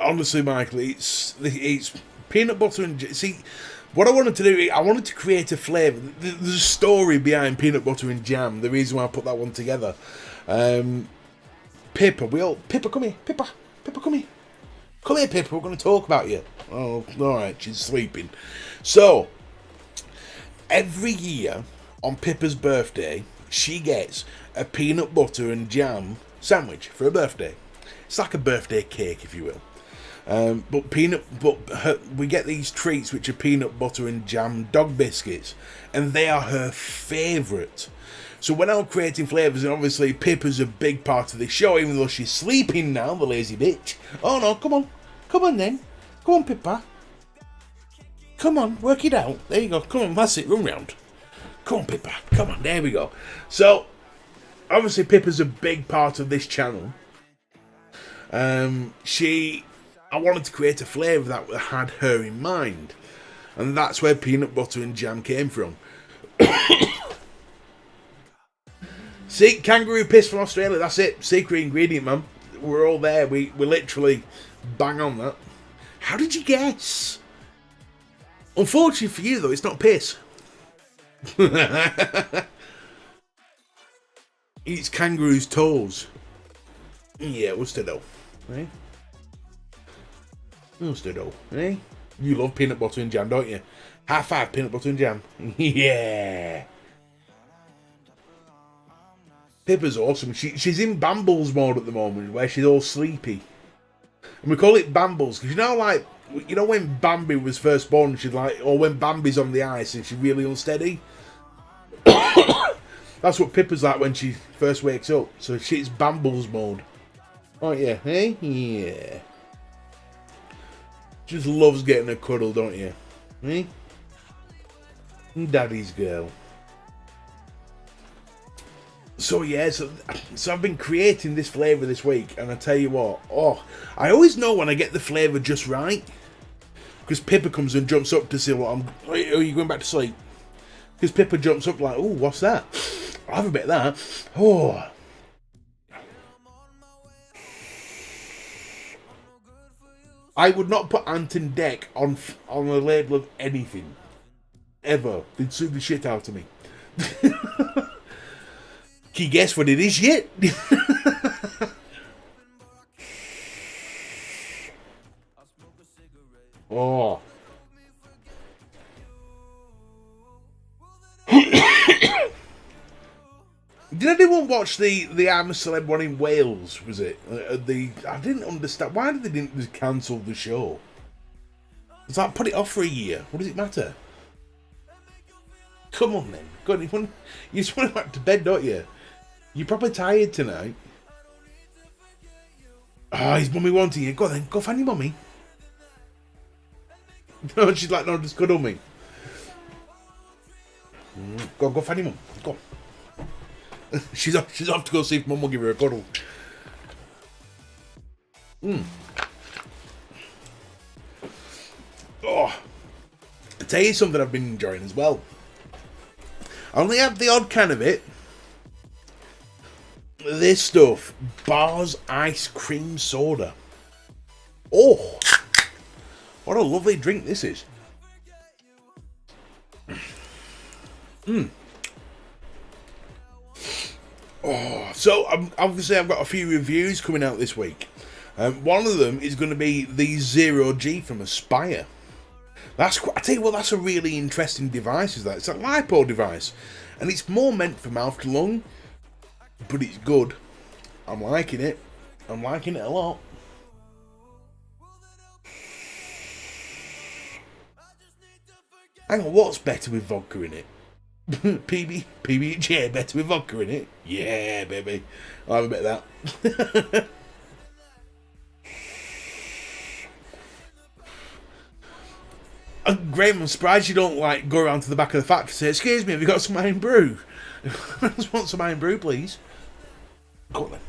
Honestly, Michael, it's peanut butter and see. What I wanted to do, I wanted to create a flavour. There's a story behind peanut butter and jam. The reason why I put that one together. Pippa, Pippa, come here. Pippa, come here. Come here, Pippa, we're going to talk about you. Oh, alright, she's sleeping. So, every year on Pippa's birthday, she gets a peanut butter and jam sandwich for her birthday. It's like a birthday cake, if you will. We get these treats which are peanut butter and jam dog biscuits, and they are her favourite. So when I'm creating flavours, and obviously Pippa's a big part of the show, even though she's sleeping now, the lazy bitch. Oh no, come on then, come on Pippa, come on, work it out. There you go, come on, that's it, run round. Come on Pippa, come on, there we go. So obviously Pippa's a big part of this channel. I wanted to create a flavour that had her in mind, and that's where peanut butter and jam came from. See, kangaroo piss from Australia, that's it, secret ingredient, man. We're all there, we literally bang on that. How did you guess? Unfortunately for you though, it's not piss. Eats kangaroo's toes. Yeah, what's the dough? Right? What's the dough? Eh? You love peanut butter and jam, don't you? High five, peanut butter and jam. Yeah. Pippa's awesome. She's in Bambles mode at the moment, where she's all sleepy. And we call it Bambles, because you know when Bambi was first born, she's like, or when Bambi's on the ice and she's really unsteady? That's what Pippa's like when she first wakes up. So she's Bambles mode. Oh yeah, eh? Yeah. Just loves getting a cuddle, don't you? Eh? Daddy's girl. So yeah, so I've been creating this flavour this week, and I tell you what, I always know when I get the flavour just right, because Pippa comes and jumps up to see what are you going back to sleep? Because Pippa jumps up like, oh, what's that? I'll have a bit of that. Oh. I would not put Ant and Dec on a label of anything. Ever. They'd sue the shit out of me. Can you guess what it is yet? Oh. Did anyone watch the I'm a Celeb one in Wales? Was it I didn't understand why did they didn't just cancel the show. It's like put it off for a year. What does it matter? Come on then. Go on, you just want to go back to bed, don't you? You're probably tired tonight. Oh, his mummy wanting you. Go on then. Go find your mummy. No, she's like, no, just cuddle me. Go find your mum. Go. She's off to go see if mum will give her a cuddle. Oh, I'll tell you something I've been enjoying as well. I only have the odd can of it. This stuff, Bars Ice Cream Soda. Oh, what a lovely drink this is. Oh, so obviously I've got a few reviews coming out this week. One of them is going to be the Zero G from Aspire. I tell you what, that's a really interesting device. Is that it's a lipo device, and it's more meant for mouth to lung, but it's good. I'm liking it. I'm liking it a lot. Hang on, what's better with vodka in it? PB&J better with vodka in it? Yeah, baby. I'll have a bit of that. Graham, I'm surprised you don't go around to the back of the factory and say, excuse me, have you got some Iron Brew? I just want some Iron Brew, please. Go on then.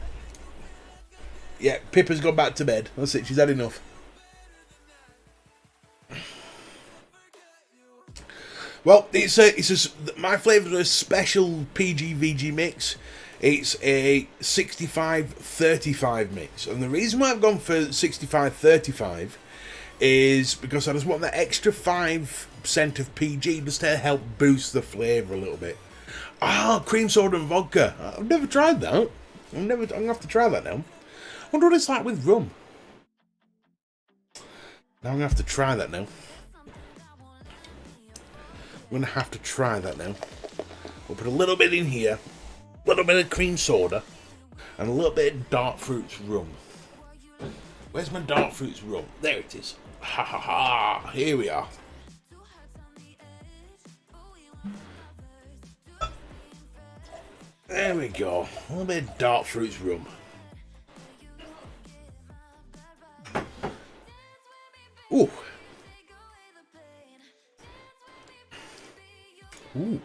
Yeah, Pippa's gone back to bed. That's it, she's had enough. Well, my flavour is a special PG-VG mix. It's a 65-35 mix. And the reason why I've gone for 65-35 is because I just want that extra 5% of PG just to help boost the flavour a little bit. Cream soda and vodka. I've never tried that. I'm going to have to try that now. I wonder what it's like with rum. Now I'm going to have to try that now. going to have to try that now. We'll put a little bit in here, a little bit of cream soda, and a little bit of dark fruits rum. Where's my dark fruits rum? There it is. Ha ha ha! Here we are. There we go. A little bit of dark fruits rum. Ooh. Ooh.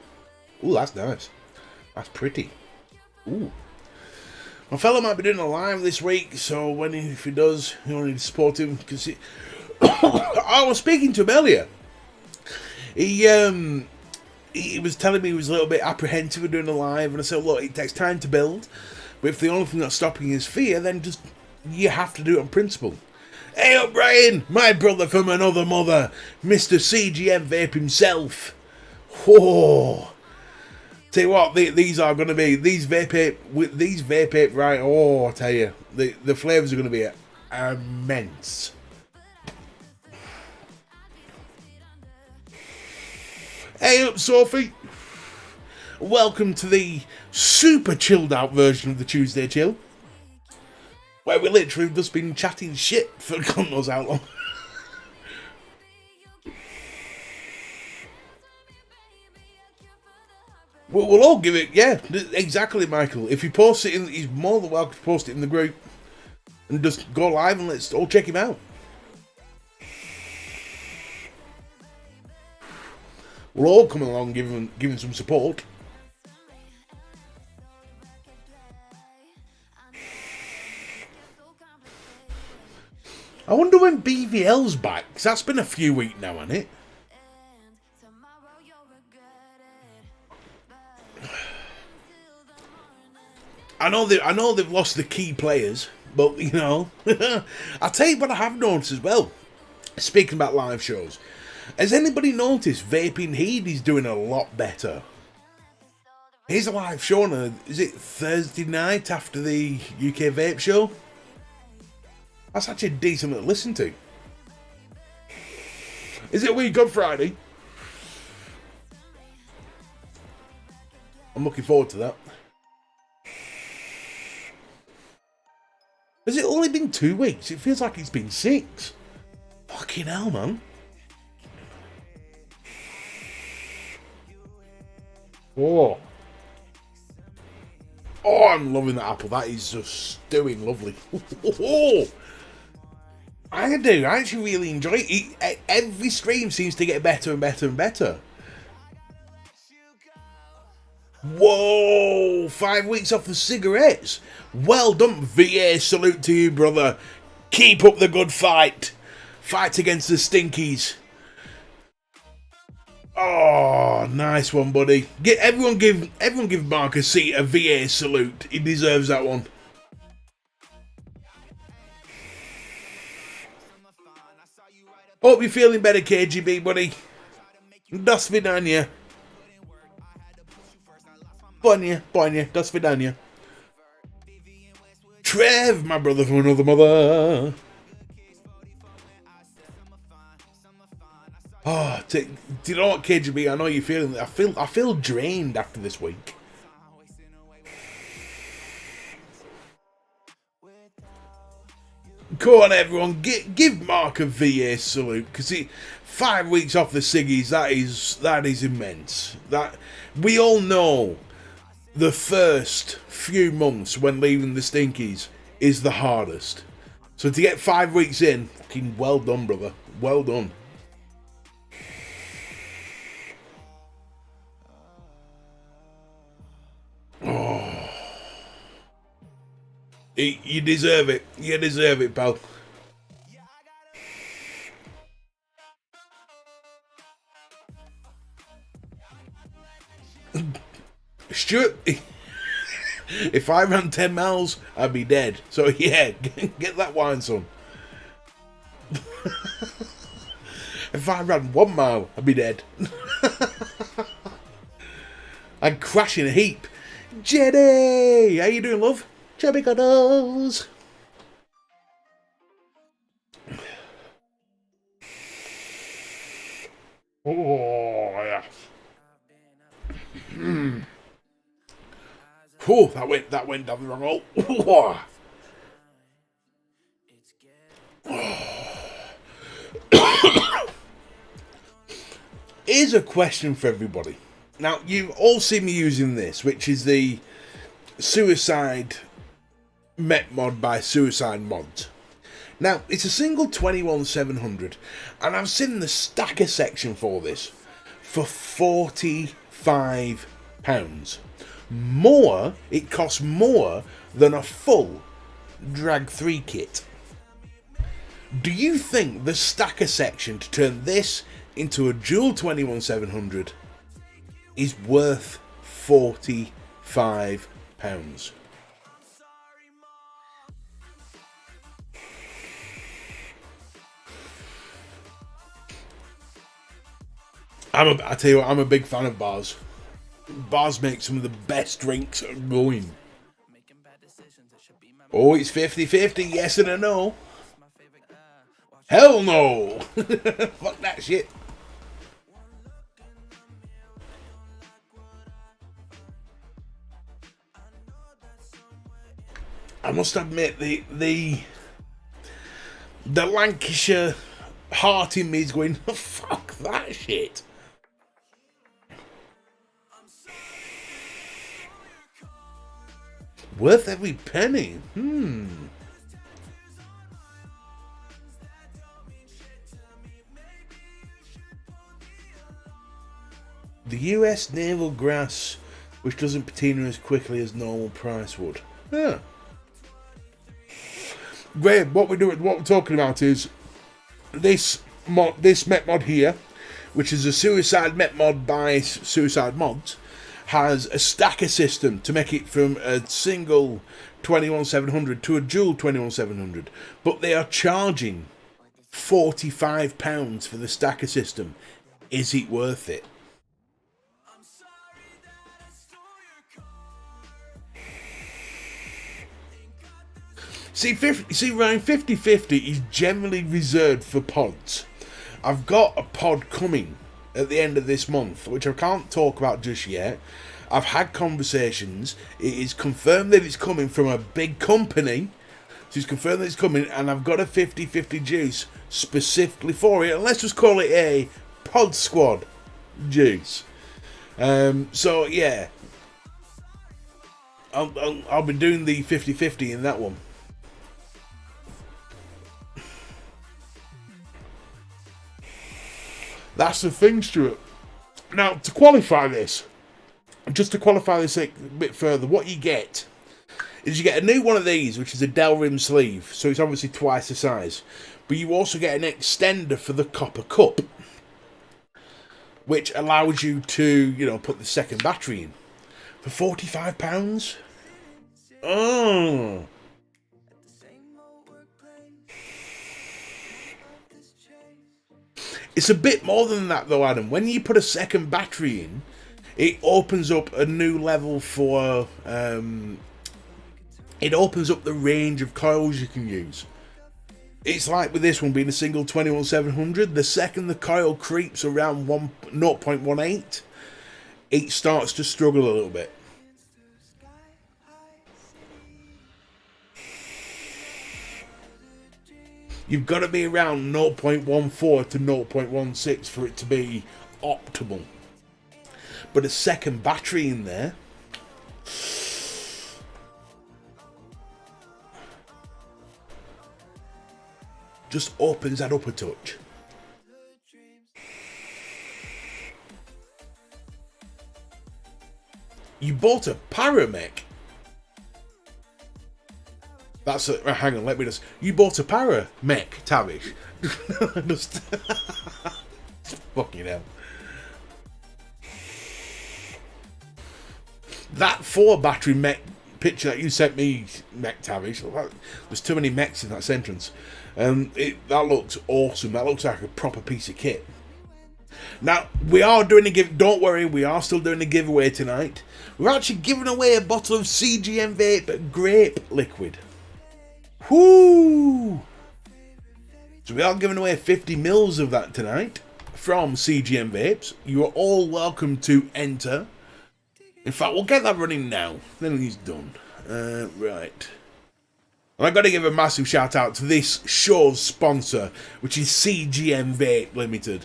Ooh, that's nice. That's pretty. Ooh. My fella might be doing a live this week, so if he does, you need to support him because I was speaking to him earlier. He was telling me he was a little bit apprehensive of doing a live, and I said, look, it takes time to build, but if the only thing that's stopping is fear, then just you have to do it on principle. Hey up, Brian, my brother from another mother, Mr. CGM Vape himself. Whoa. Tell you what, these are going to be, these VapeApe, right, oh, I tell you, the flavours are going to be immense. Hey up, Sophie. Welcome to the super chilled out version of the Tuesday Chill, where we literally have just been chatting shit for God knows how long. We'll all give it, yeah, exactly, Michael. If he posts it in, he's more than welcome to post it in the group and just go live and let's all check him out. We'll all come along and give him some support. I wonder when BVL's back, because that's been a few weeks now, hasn't it? I know they've lost the key players, but you know, I'll tell you what I have noticed as well. Speaking about live shows, has anybody noticed Vaping Heed is doing a lot better? Here's a live show on is it Thursday night after the UK Vape show? That's actually decent to listen to. Is it a week on Friday? I'm looking forward to that. Has it only been 2 weeks? It feels like it's been 6. Fucking hell, man. Oh. Oh, I'm loving that apple. That is just stewing lovely. I do. I actually really enjoy it. Every stream seems to get better and better and better. Whoa! 5 weeks off the cigarettes. Well done, VA. Salute to you, brother. Keep up the good fight. Fight against the stinkies. Oh, nice one, buddy. Everyone give Mark a VA salute. He deserves that one. Hope you're feeling better, KGB, buddy. Do svidania. Bonia, do svidania. Trev, my brother from another mother. Oh, do you know what, KGB? I know you're feeling. I feel drained after this week. Go on, everyone, give Mark a VA salute because 5 weeks off the ciggies. That is immense. That we all know. The first few months when leaving the stinkies is the hardest. So to get 5 weeks in, fucking well done, brother. Well done. Oh. You deserve it. You deserve it, pal. Stuart, if I ran 10 miles, I'd be dead. So yeah, get that wine, son. If I ran 1 mile, I'd be dead. I'd crash in a heap. Jenny, how you doing, love? Chubby cuddles. Oh yeah. Oh, that went down the wrong hole. Here's a question for everybody. Now, you've all seen me using this, which is the Suicide Met Mod by Suicide Mods. Now, it's a single 21700, and I've seen the stacker section for this for £45. More, it costs more than a full Drag 3 kit. Do you think the stacker section to turn this into a dual 21700 is worth £45? I tell you what, I'm a big fan of bars. Bars make some of the best drinks going. Oh, it's 50-50, yes and a no. Hell no! Fuck that shit. I must admit, the Lancashire heart in me is going, fuck that shit. Worth every penny. The US naval grass, which doesn't patina as quickly as normal price would. Yeah. Great. What we're talking about is this Met Mod here, which is a Suicide Met Mod by Suicide Mods, has a stacker system to make it from a single 21700 to a dual 21700, but they are charging £45 for the stacker system. Is it worth it? See, Ryan, 50-50 is generally reserved for pods. I've got a pod coming at the end of this month, which I can't talk about just yet. I've had conversations. It is confirmed that it's coming from a big company. So it's confirmed that it's coming, and I've got a 50-50 juice specifically for it. And let's just call it a Pod Squad juice. So, yeah. I'll be doing the 50-50 in that one. That's the thing, Stuart. Now, to qualify this a bit further, what you get is you get a new one of these, which is a Del Rim sleeve, so it's obviously twice the size. But you also get an extender for the copper cup, which allows you to, put the second battery in. For £45? Oh. It's a bit more than that, though, Adam. When you put a second battery in, it opens up a new level for... it opens up the range of coils you can use. It's like with this one being a single 21700. The second the coil creeps around 0.18, it starts to struggle a little bit. You've got to be around 0.14 to 0.16 for it to be optimal. But a second battery in there just opens that up a touch. You bought a Paramech. That's a... hang on, let me just... You bought a Paramech, Tavish. Just... fucking hell. That 4-battery mech picture that you sent me, Mech Tavish, there's too many mechs in that sentence. That looks awesome. That looks like a proper piece of kit. Now, we are doing a give. Don't worry, we are still doing a giveaway tonight. We're actually giving away a bottle of CGM Vape Grape Liquid. Whoo! So we are giving away 50 mils of that tonight from CGM Vapes. You are all welcome to enter. In fact, we'll get that running now. Then he's done. Right. And I've got to give a massive shout out to this show's sponsor, which is CGM Vape Limited.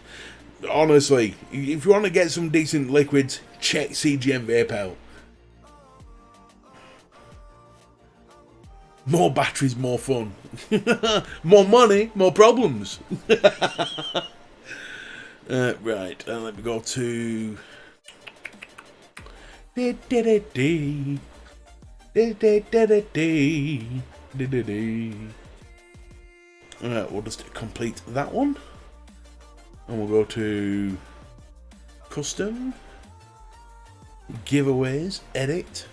Honestly, if you want to get some decent liquids, check CGM Vape out. More batteries, more fun. More money, more problems. Right, let me go to... Alright, we'll just complete that one. And we'll go to custom, giveaways, edit.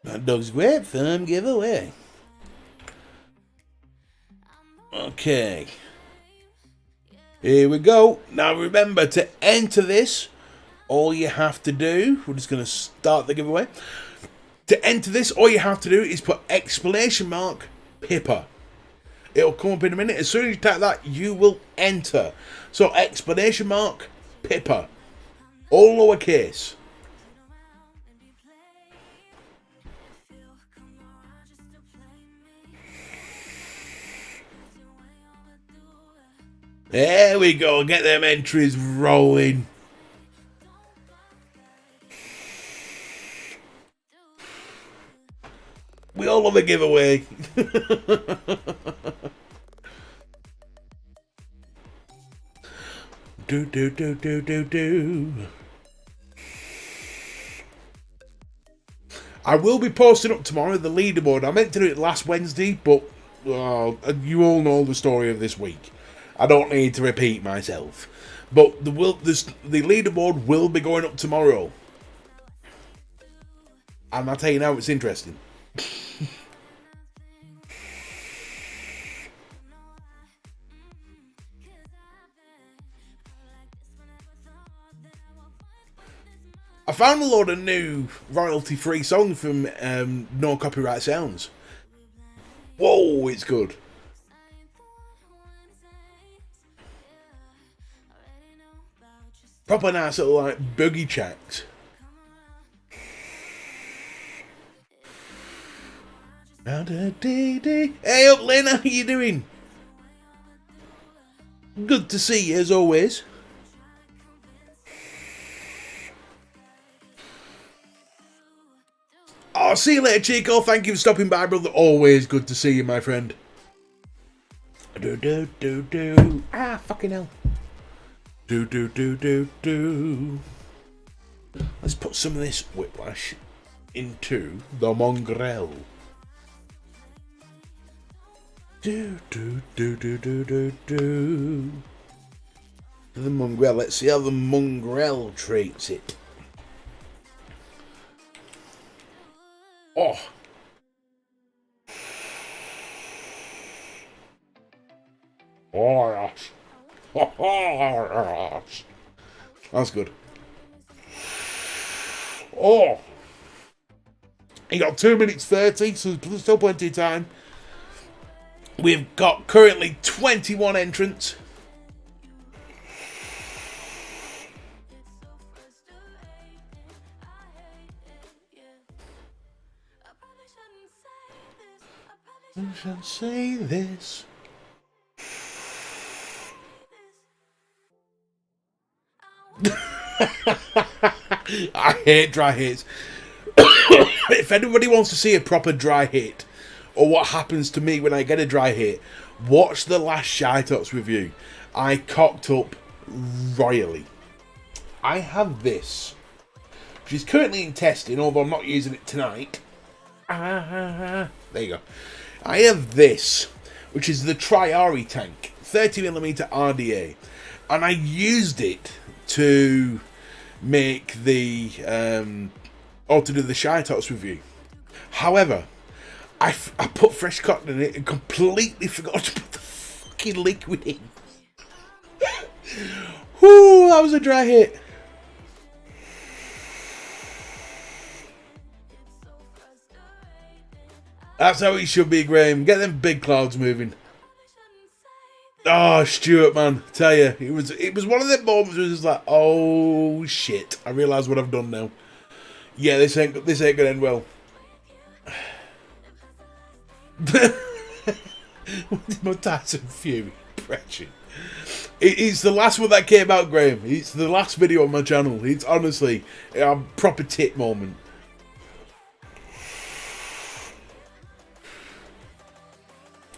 That dog's great firm giveaway. Okay. Here we go. Now remember, to enter this, all you have to do, we're just going to start the giveaway. To enter this, all you have to do is put !Pippa. It'll come up in a minute. As soon as you type that, you will enter. So !Pippa. All lowercase. There we go, get them entries rolling. We all love a giveaway. do. I will be posting up tomorrow the leaderboard. I meant to do it last Wednesday, but you all know the story of this week. I don't need to repeat myself. But the leaderboard will be going up tomorrow. And I'll tell you now, it's interesting. I found a load of new royalty-free songs from No Copyright Sounds. Whoa, it's good. Proper nice little like boogie tracks. Hey up, Lynn, how you doing? Good to see you as always. Oh, see you later, Chico. Thank you for stopping by, brother. Always good to see you, my friend. Ah, fucking hell. Let's put some of this whiplash into the mongrel. The mongrel. Let's see how the mongrel treats it. Oh. Oh, yes. That's good. Oh, you got 2 minutes 30, so there's still plenty of time. We've got currently 21 entrants. I shall say this. I hate dry hits. If anybody wants to see a proper dry hit, or what happens to me when I get a dry hit, watch the last Shy Tots review. I cocked up royally. I have this, which is currently in testing, although I'm not using it tonight. There you go. I have this, which is the Triari tank, 30mm RDA, and I used it to make the or to do the Shy Tots review. However, I put fresh cotton in it and completely forgot to put the fucking liquid in. Whoo, that was a dry hit. That's how it should be, Graham. Get them big clouds moving. Oh, Stuart, man, tell you, it was one of them moments where it was like, oh shit, I realise what I've done now. Yeah, this ain't gonna end well. My Tyson Fury impression. It's the last one that came out, Graham. It's the last video on my channel. It's honestly a proper tit moment.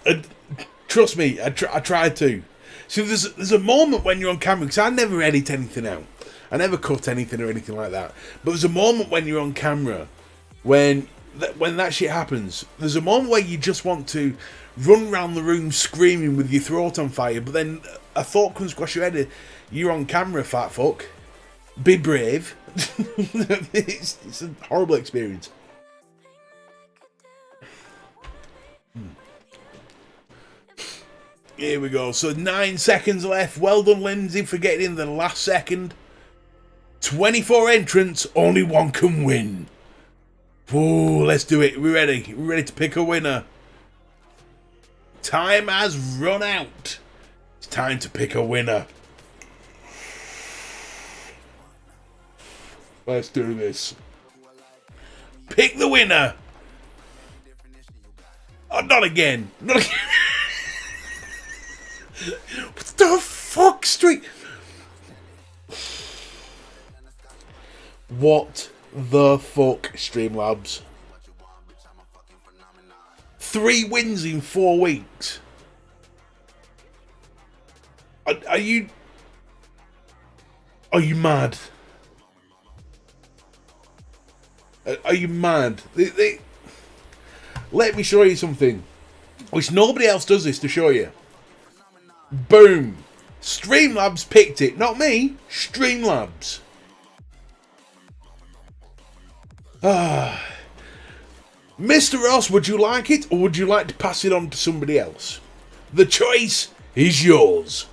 And trust me, I tried to. So there's a moment when you're on camera, because I never edit anything out. I never cut anything or anything like that. But there's a moment when you're on camera, when that shit happens. There's a moment where you just want to run around the room screaming with your throat on fire. But then a thought comes across your head. You're on camera, fat fuck. Be brave. It's a horrible experience. Here we go. So 9 seconds left. Well done, Lindsay, for getting in the last second. 24 entrants. Only one can win. Oh, let's do it. We're ready. We're ready to pick a winner. Time has run out. It's time to pick a winner. Let's do this. Pick the winner. Oh, not again. Not again. What the fuck, Street? What the fuck, Streamlabs? 3 wins in 4 weeks. Are you mad? Are you mad? Let me show you something, which nobody else does this to show you. Boom. Streamlabs picked it. Not me. Streamlabs. Mr. Ross, would you like it, or would you like to pass it on to somebody else? The choice is yours.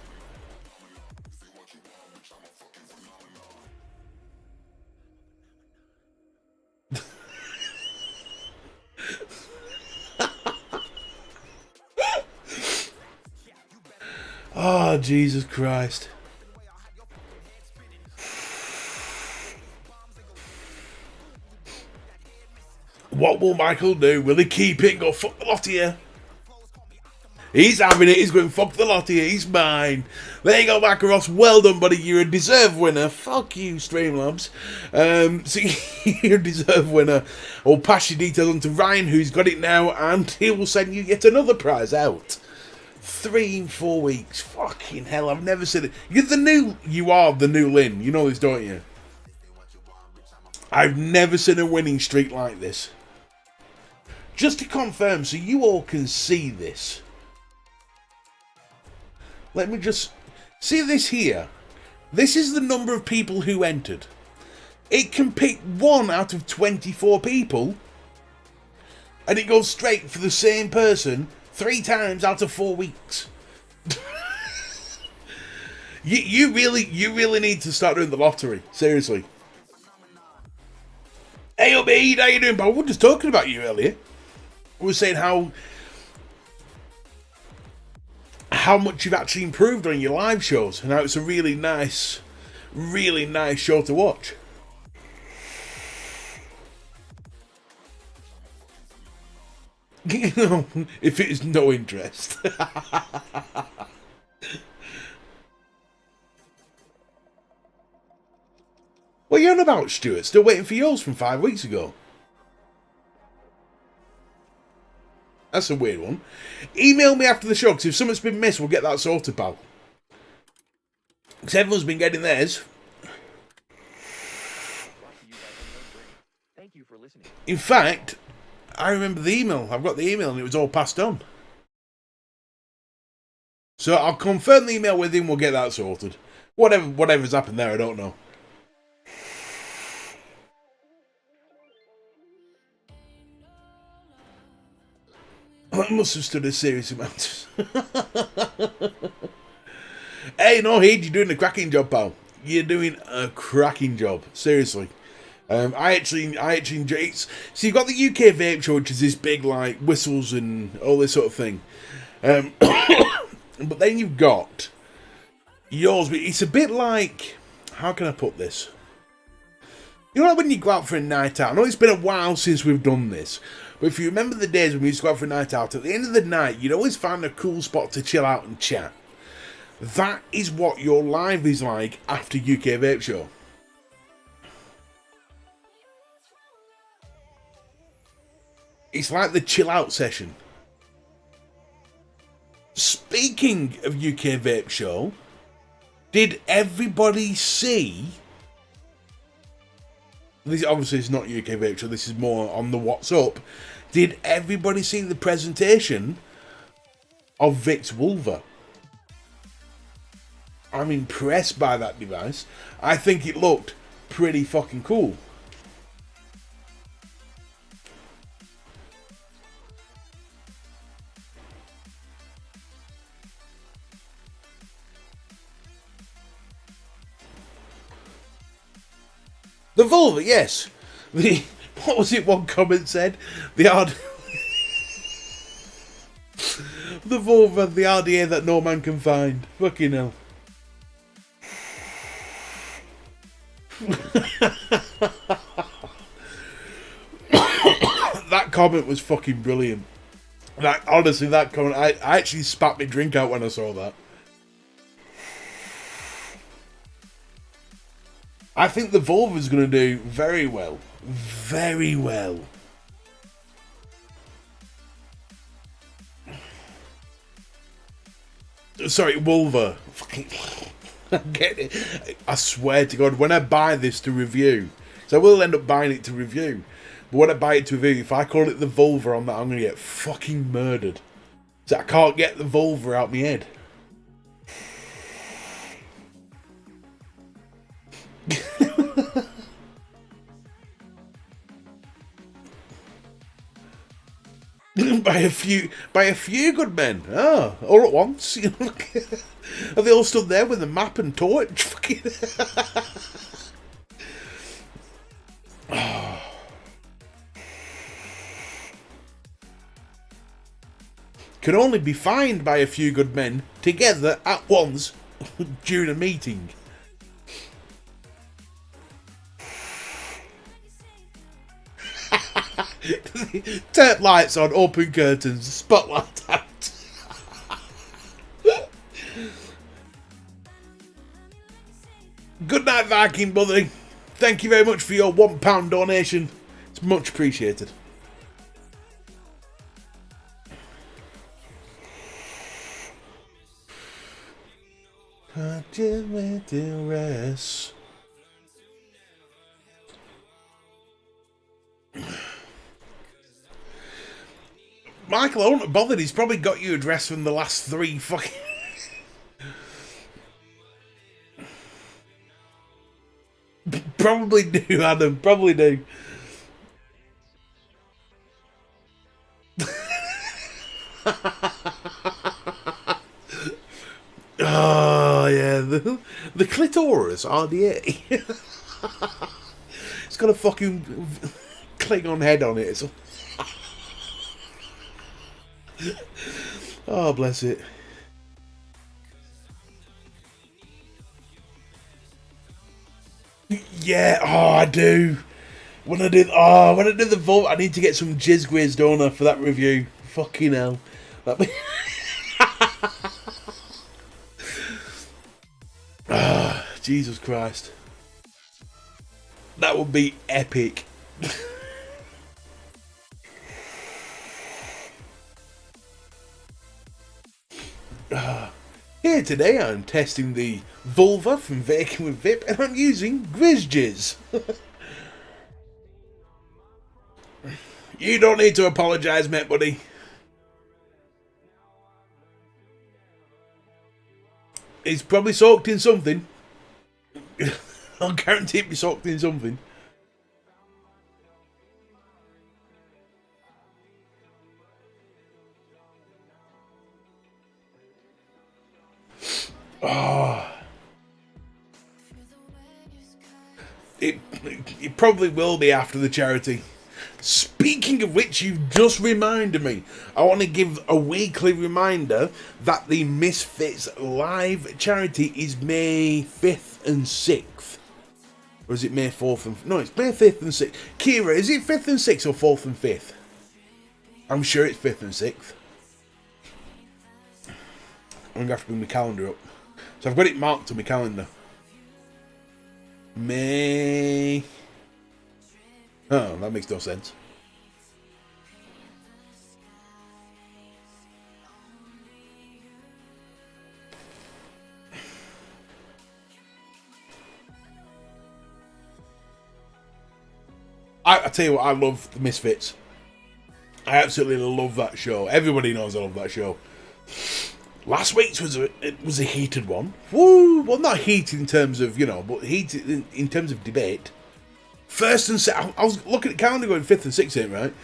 Oh, Jesus Christ. What will Michael do? Will he keep it and go, fuck the lot of you? He's having it. He's going, fuck the lot of you. He's mine. There you go, Michael Ross. Well done, buddy. You're a deserved winner. Fuck you, Streamlabs. So you're a deserved winner. I'll pass your details on to Ryan, who's got it now, and he will send you yet another prize out. 3 in 4 weeks. Fucking hell, I've never seen it. You are the new Lynn. You know this, don't you? I've never seen a winning streak like this. Just to confirm, so you all can see this. Let me just... See this here? This is the number of people who entered. It can pick 1 out of 24 people. And it goes straight for the same person 3 times out of 4 weeks. you really need to start doing the lottery. Seriously. Hey, Obed, how you doing, pal? We were just talking about you earlier. We were saying how much you've actually improved on your live shows, and how it's a really nice show to watch. If it is no interest. What are you on about, Stuart? Still waiting for yours from 5 weeks ago. That's a weird one. Email me after the show, because if something's been missed, we'll get that sorted, pal. Because everyone's been getting theirs. In fact, I remember the email. I've got the email and it was all passed on. So I'll confirm the email with him, we'll get that sorted. Whatever's happened there, I don't know. I must have stood a serious amount. Hey, no, Heed, you're doing a cracking job, pal. You're doing a cracking job. Seriously. I actually enjoy it. So you've got the UK Vape Show, which is this big like whistles and all this sort of thing. But then you've got yours. It's a bit like, how can I put this? You know, like when you go out for a night out. I know it's been a while since we've done this, but if you remember the days when we used to go out for a night out, at the end of the night, you'd always find a cool spot to chill out and chat. That is what your live is like after UK Vape Show. It's like the chill out session. Speaking of UK Vape Show, did everybody see? This obviously is not UK Vape Show, this is more on the What's Up. Did everybody see the presentation of Vic's Vulva? I'm impressed by that device. I think it looked pretty fucking cool. The vulva, yes. What was it one comment said? The vulva, the RDA that no man can find. Fucking hell. That comment was fucking brilliant. Honestly, that comment, I actually spat my drink out when I saw that. I think the vulva's going to do very well. Very well. Sorry, vulva. I get it. I swear to God, when I buy this to review, so I will end up buying it to review, but when I buy it to review, if I call it the vulva on that, I'm going to get fucking murdered. So I can't get the vulva out my head. by a few good men. Ah, all at once. You know, are they all stood there with a map and torch? Fucking. Can only be fined by a few good men together at once during a meeting. Turn lights on, open curtains, spotlight out. Good night, Viking buddy. Thank you very much for your £1 donation. It's much appreciated. I just went to rest. Michael, I won't bother. He's probably got your address from the last 3 fucking. Probably do, Adam. Probably do. Oh yeah, the clitoris RDA. It's got a fucking Klingon head on it. Oh, bless it. Yeah, oh, I do. When I do the vault, I need to get some jizz quiz, don't I, for that review. Fucking hell. Ah, Jesus Christ. That would be epic. Here today I'm testing the vulva from Vaping with Vip and I'm using Grizz. You don't need to apologise, mate, buddy. It's probably soaked in something. I'll guarantee it be soaked in something. Oh. It probably will be after the charity. Speaking of which, you've just reminded me. I want to give a weekly reminder that the Misfits live charity is May 5th and 6th. Or is it May 4th and... No, it's May 5th and 6th. Kira, is it 5th and 6th or 4th and 5th? I'm sure it's 5th and 6th. I'm going to have to bring my calendar up. So I've got it marked on my calendar. May... Oh, that makes no sense. I tell you what, I love the Misfits. I absolutely love that show. Everybody knows I love that show. Last week's was a heated one. Woo! Well, not heated in terms of, you know, but heated in terms of debate. First and second, I was looking at the calendar going 5th and 6th here, right?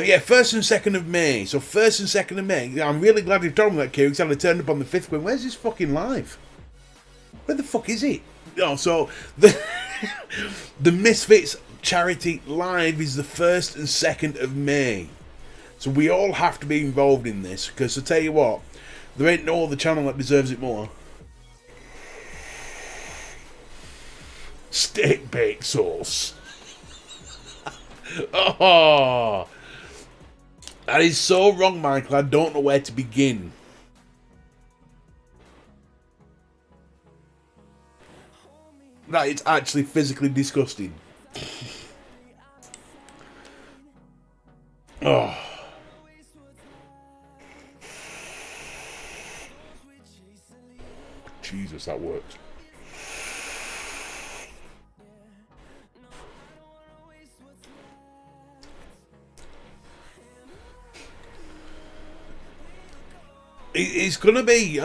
Yeah, 1st and 2nd of May. So 1st and 2nd of May. I'm really glad you told me that, Kira, because I turned up on the 5th going, where's this fucking live? Where the fuck is it? Oh, so the Misfits charity live is the 1st and 2nd of May. So we all have to be involved in this, because I tell you what, there ain't no other channel that deserves it more. Steak bake sauce. Oh, that is so wrong, Michael. I don't know where to begin. That is actually physically disgusting. Oh. Jesus, that works. It's gonna be.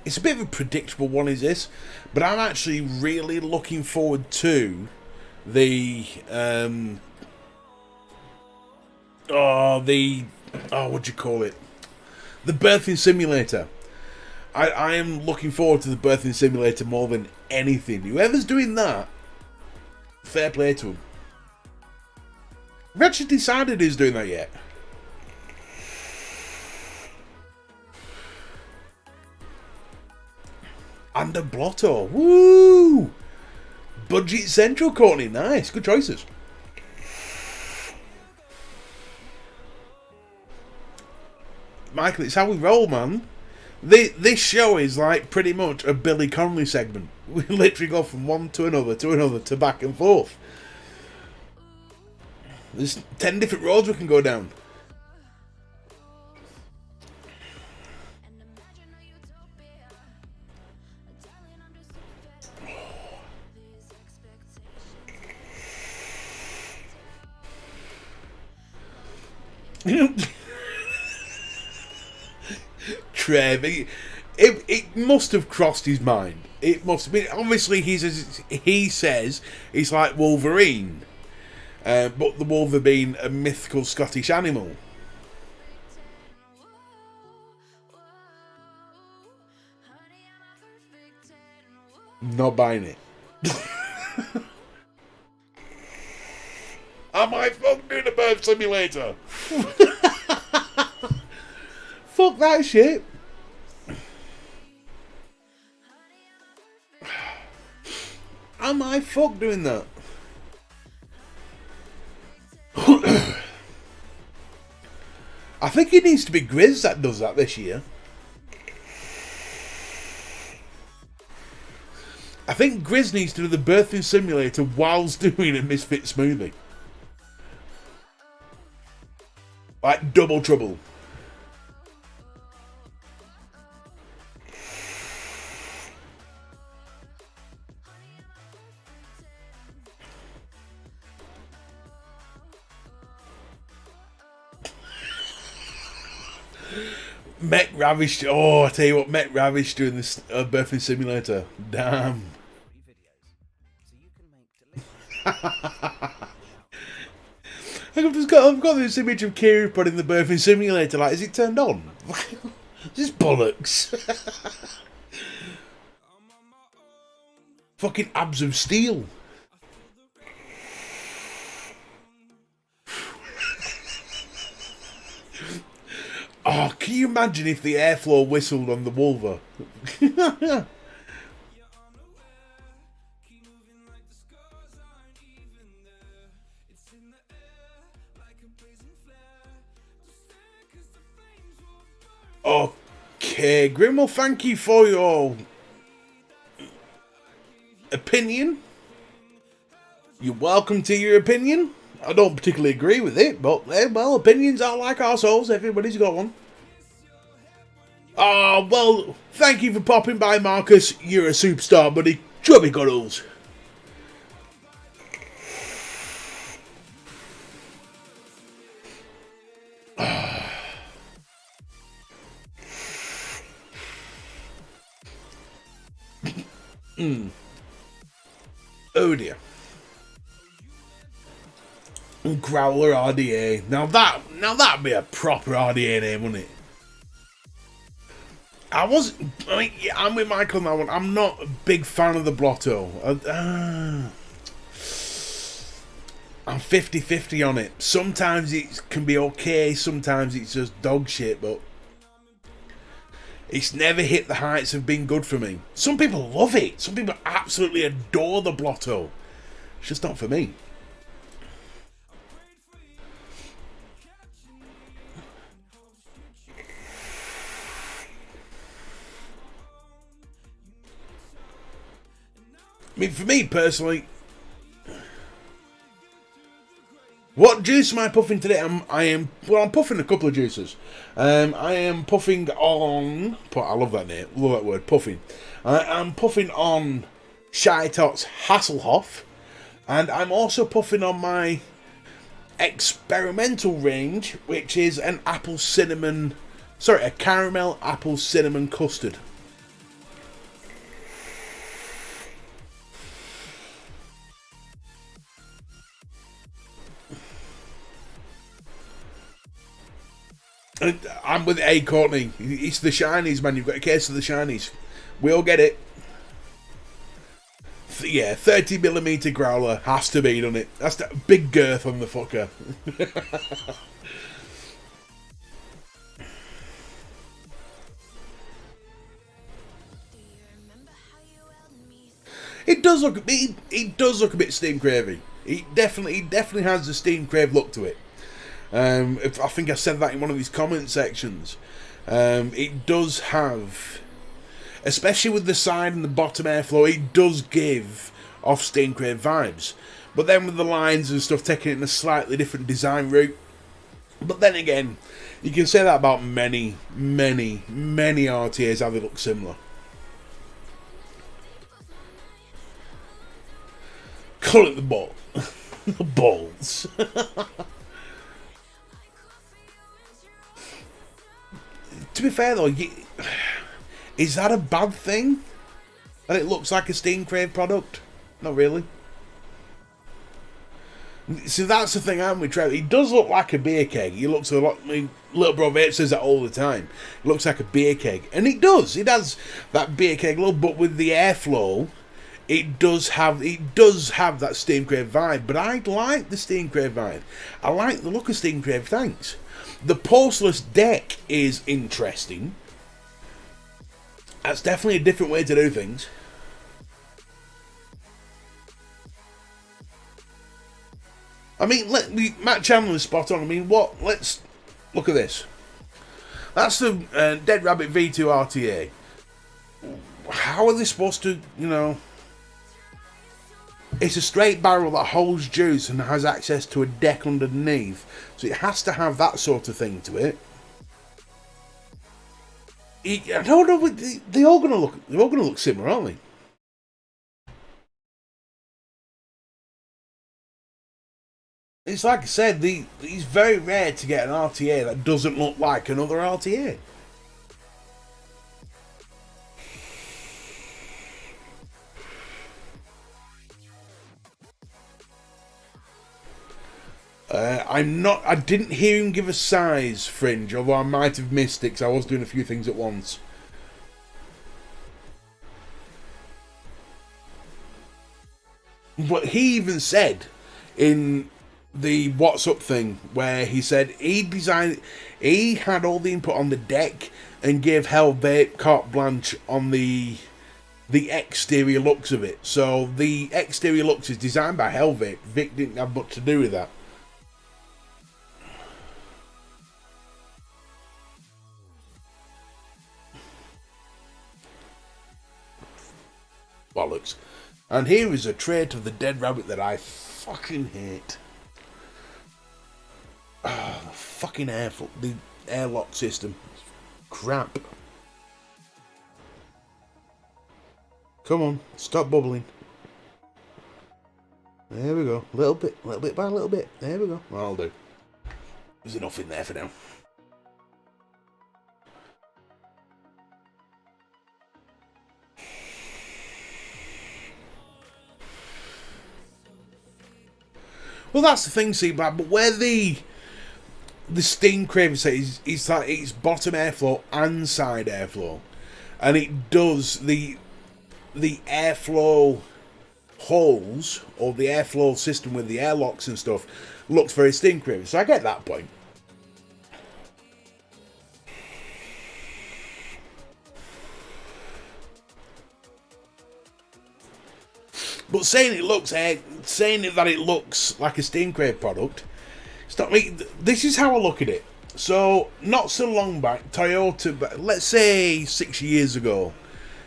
It's a bit of a predictable one, is this? But I'm actually really looking forward to the what do you call it? The birthing simulator. I am looking forward to the birthing simulator more than anything. Whoever's doing that, fair play to him. I've actually decided who's doing that yet. And a blotto. Woo! Budget Central, Courtney. Nice. Good choices. Michael, it's how we roll, man. This show is like pretty much a Billy Connolly segment. We literally go from one to another, to back and forth. There's 10 different roads we can go down. Trev, it must have crossed his mind. It must have been. Obviously, he says he's like Wolverine, but the wolver being a mythical Scottish animal. Not buying it. Am I fucking doing a birth simulator? Fuck that shit. Am I fuck doing that? I think it needs to be Grizz that does that this year. I think Grizz needs to do the birthing simulator whilst doing a Misfit smoothie. Like double trouble. Met Ravish. Oh, I tell you what, Met Ravish doing this birthing simulator. Damn. I've got this image of Kiri putting the birthing simulator. Like, is it turned on? This is bollocks. Fucking abs of steel. Oh, can you imagine if the airflow whistled on the vulva? Okay, Grimwell, thank you for your opinion. You're welcome to your opinion. I don't particularly agree with it, but, well, opinions are like our souls. Everybody's got one. Oh, well, thank you for popping by, Marcus. You're a superstar, buddy. Chubby cuddles. Oh dear. Growler RDA. Now that'd be a proper RDA name, wouldn't it? I'm with Michael on that one. I'm not a big fan of the Blotto. I'm 50-50 on it. Sometimes it can be okay, sometimes it's just dog shit, but it's never hit the heights of being good for me. Some people love it. Some people absolutely adore the Blotto. It's just not for me. I mean, for me personally, what juice am I puffing today? I'm puffing a couple of juices. I am puffing on. I love that name. Love that word, puffing. I'm puffing on Scheitot's Hasselhoff, and I'm also puffing on my experimental range, which is an a caramel apple cinnamon custard. I'm with A. Courtney. It's the shinies, man. You've got a case of the shinies. We all get it. Yeah, 30mm growler has to be, doesn't it? That's that big girth on the fucker. It does look a bit steam cravey. It definitely has the steam crave look to it. I think I said that in one of his comment sections. It does have, especially with the side and the bottom airflow, it does give off steam crave vibes. But then with the lines and stuff, taking it in a slightly different design route. But then again, you can say that about many RTAs, how they look similar. Call it the ball. The balls. To be fair though, is that a bad thing? That it looks like a Steam Crave product? Not really. See, that's the thing I'm with Trevor. He does look like a beer keg. He looks a lot. I mean, little bro Vape says that all the time. It looks like a beer keg, and it does. It has that beer keg look, but with the airflow, it does have that Steam Crave vibe. But I like the Steam Crave vibe. I like the look of Steam Crave. Thanks. The pulseless deck is interesting. That's definitely a different way to do things. I mean, Matt Chandler's spot on. I mean, let's look at this. That's the Dead Rabbit V2 RTA. How are they supposed to, It's a straight barrel that holds juice and has access to a deck underneath, so it has to have that sort of thing to it. I don't know. They're all gonna look similar, aren't they? It's like I said, it's very rare to get an RTA that doesn't look like another RTA. I didn't hear him give a size, Fringe, although I might have missed it because I was doing a few things at once. But he even said in the What's Up thing where he said he had all the input on the deck and gave Hell Vape carte blanche on the exterior looks of it. So the exterior looks is designed by Hell Vape. Vic didn't have much to do with that. Bollocks. And here is a trait of the dead rabbit that I fucking hate. Oh, the fucking the airlock system. Crap. Come on, stop bubbling. There we go. Little bit by little bit. There we go. That'll do. There's enough in there for now. Well, that's the thing, see, but where the steam craver says is that it's bottom airflow and side airflow, and it does the airflow holes or the airflow system with the airlocks and stuff looks very steam craver. So I get that point. But saying that it looks like a steam crave product, stop me. This is how I look at it. So not so long back, Toyota, let's say 6 years ago,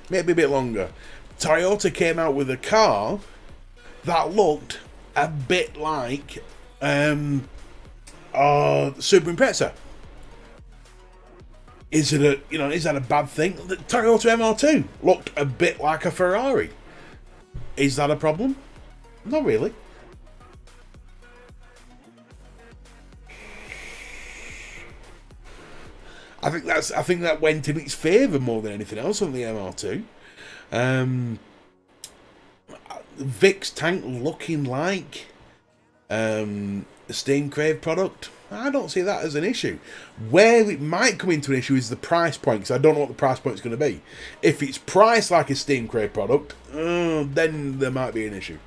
maybe a bit longer, Toyota came out with a car that looked a bit like Subaru Impreza. Is that a bad thing? The Toyota MR2 looked a bit like a Ferrari. Is that a problem? Not really. I think that went in its favour more than anything else on the MR2. Vic's tank looking like a steam crave product. I don't see that as an issue. Where it might come into an issue is the price point, because I don't know what the price point is going to be. If it's priced like a steam crave product, then there might be an issue.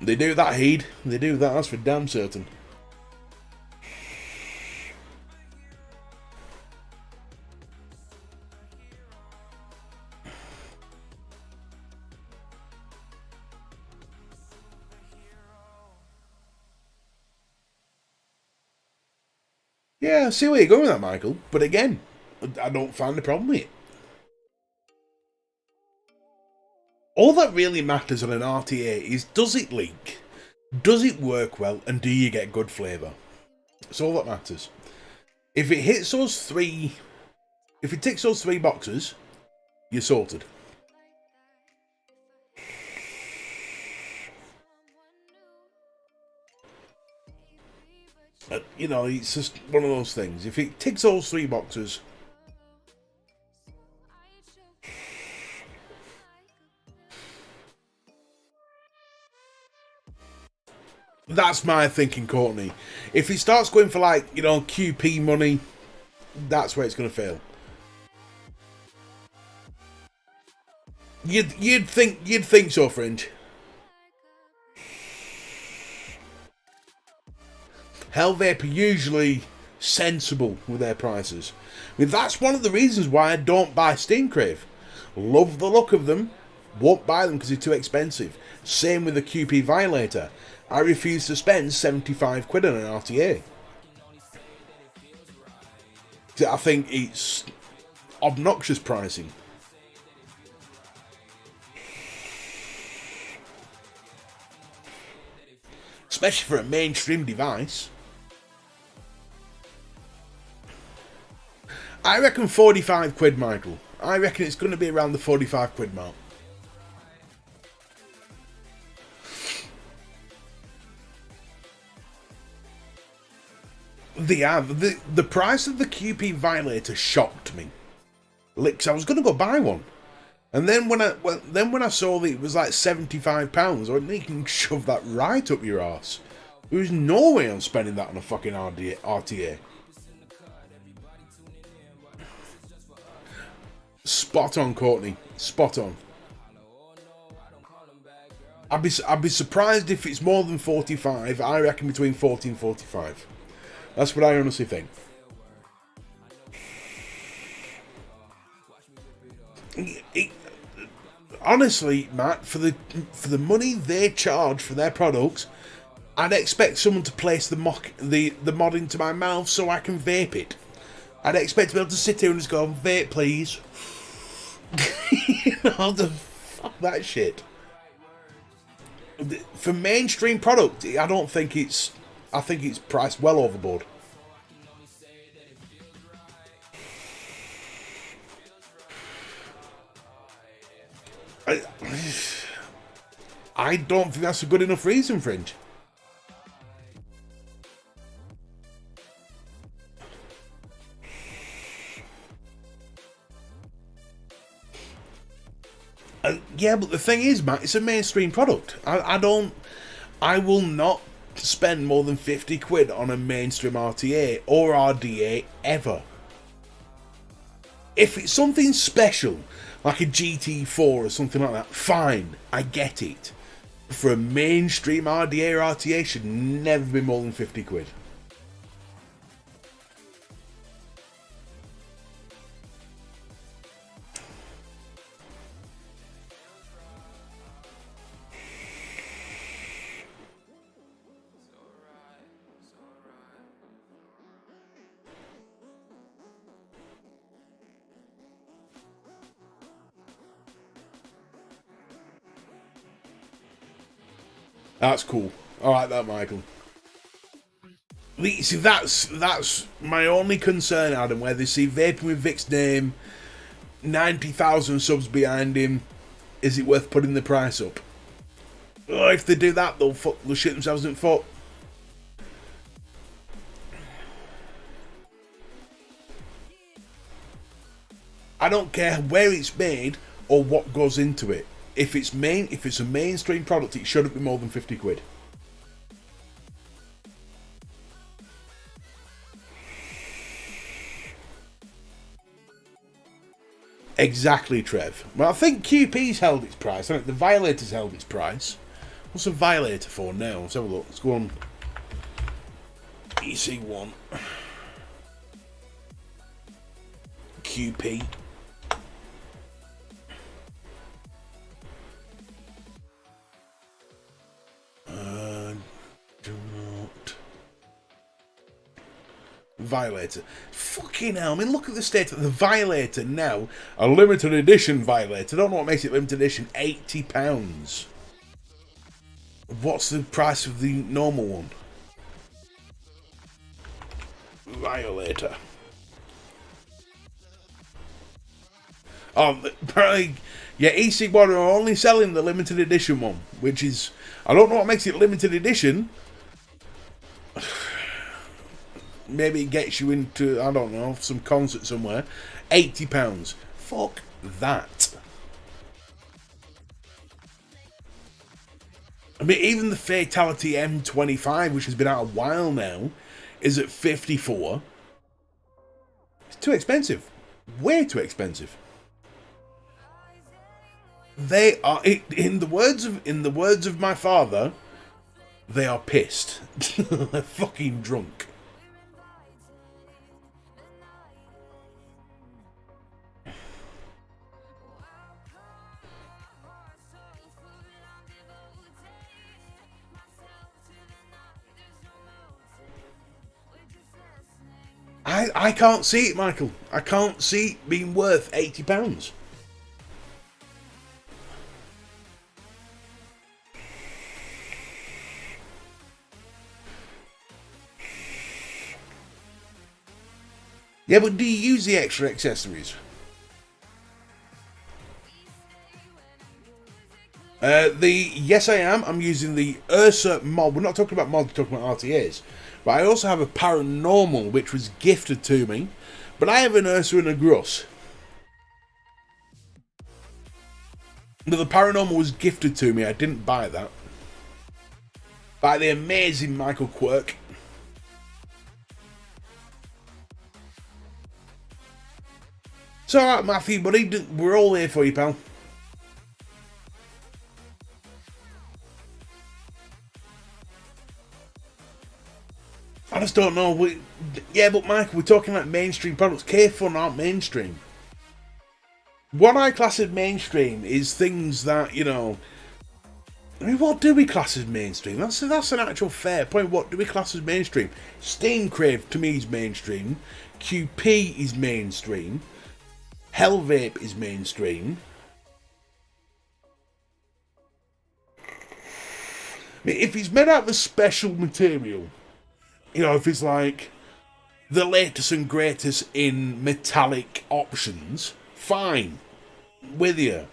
They do that, Heed. They do that, that's for damn certain. Yeah, I see where you're going with that, Michael. But again, I don't find the problem with it. All that really matters on an RTA is, does it leak? Does it work well? And do you get good flavour? That's all that matters. If it hits those three... If it ticks those three boxes, you're sorted. It's just one of those things. If it ticks those three boxes... That's my thinking, Courtney. If it starts going for QP money, that's where it's going to fail. You'd think so, Fringe. Hell Vape are usually sensible with their prices. I mean, that's one of the reasons why I don't buy Steam Crave. Love the look of them, won't buy them because they're too expensive. Same with the QP Violator. I refuse to spend 75 quid on an RTA. I think it's obnoxious pricing. Especially for a mainstream device. I reckon 45 quid, Michael. I reckon it's going to be around the 45 quid mark. The price of the QP Violator shocked me. Because I was going to go buy one. And then when I saw that it was like £75, I went, you can shove that right up your arse. There's no way I'm spending that on a fucking RTA. Spot on, Courtney. Spot on. I'd be surprised if it's more than 45. I reckon between 40 and 45. That's what I honestly think. Honestly, Matt, for the money they charge for their products, I'd expect someone to place the mod into my mouth so I can vape it. I'd expect to be able to sit here and just go, vape please. You know, fuck that shit. For mainstream product, I think it's priced well overboard. I don't think that's a good enough reason, Fringe. Yeah, but the thing is, Matt, it's a mainstream product. I will not spend more than 50 quid on a mainstream RTA or RDA ever. If it's something special, like a GT4 or something like that, fine, I get it. For a mainstream RDA or RTA, should never be more than 50 quid. That's cool. I like that, Michael. See, that's my only concern, Adam, where they see Vaping with Vic's name, 90,000 subs behind him. Is it worth putting the price up? Oh, if they do that, they'll shit themselves in the foot. I don't care where it's made or what goes into it. If it's a mainstream product, it shouldn't be more than 50 quid. Exactly, Trev. Well, I think QP's held its price. I think the Violator's held its price. What's a Violator for now? Let's have a look. Let's go on EC1. QP. Do not. Violator. Fucking hell, I mean, look at the state of the Violator now. A limited edition Violator. I don't know what makes it limited edition. £80. What's the price of the normal one? Violator. Oh, apparently, yeah, EC1 are only selling the limited edition one, which is, I don't know what makes it limited edition. Maybe it gets you into, I don't know, some concert somewhere. £80. Fuck that. I mean, even the Fatality M25, which has been out a while now, is at 54. It's too expensive. Way too expensive. They are, in the words of my father, they are pissed. They're fucking drunk. I can't see it, Michael. I can't see it being worth £80. Yeah, but do you use the extra accessories? Yes, I am. I'm using the Ursa mod. We're not talking about mods, we're talking about RTAs. But I also have a Paranormal, which was gifted to me. But I have an Ursa and a Gruss. But the Paranormal was gifted to me. I didn't buy that. By the amazing Michael Quirk. It's alright, Matthew, buddy. We're all here for you, pal. I just don't know. Yeah, but Michael, we're talking like mainstream products. K-Fun aren't mainstream. What I class as mainstream is things that, you know... I mean, what do we class as mainstream? That's an actual fair point. What do we class as mainstream? Steam Crave, to me, is mainstream. QP is mainstream. Hell Vape is mainstream. I mean, if it's made out of a special material... You know, if it's like the latest and greatest in metallic options, fine. With you.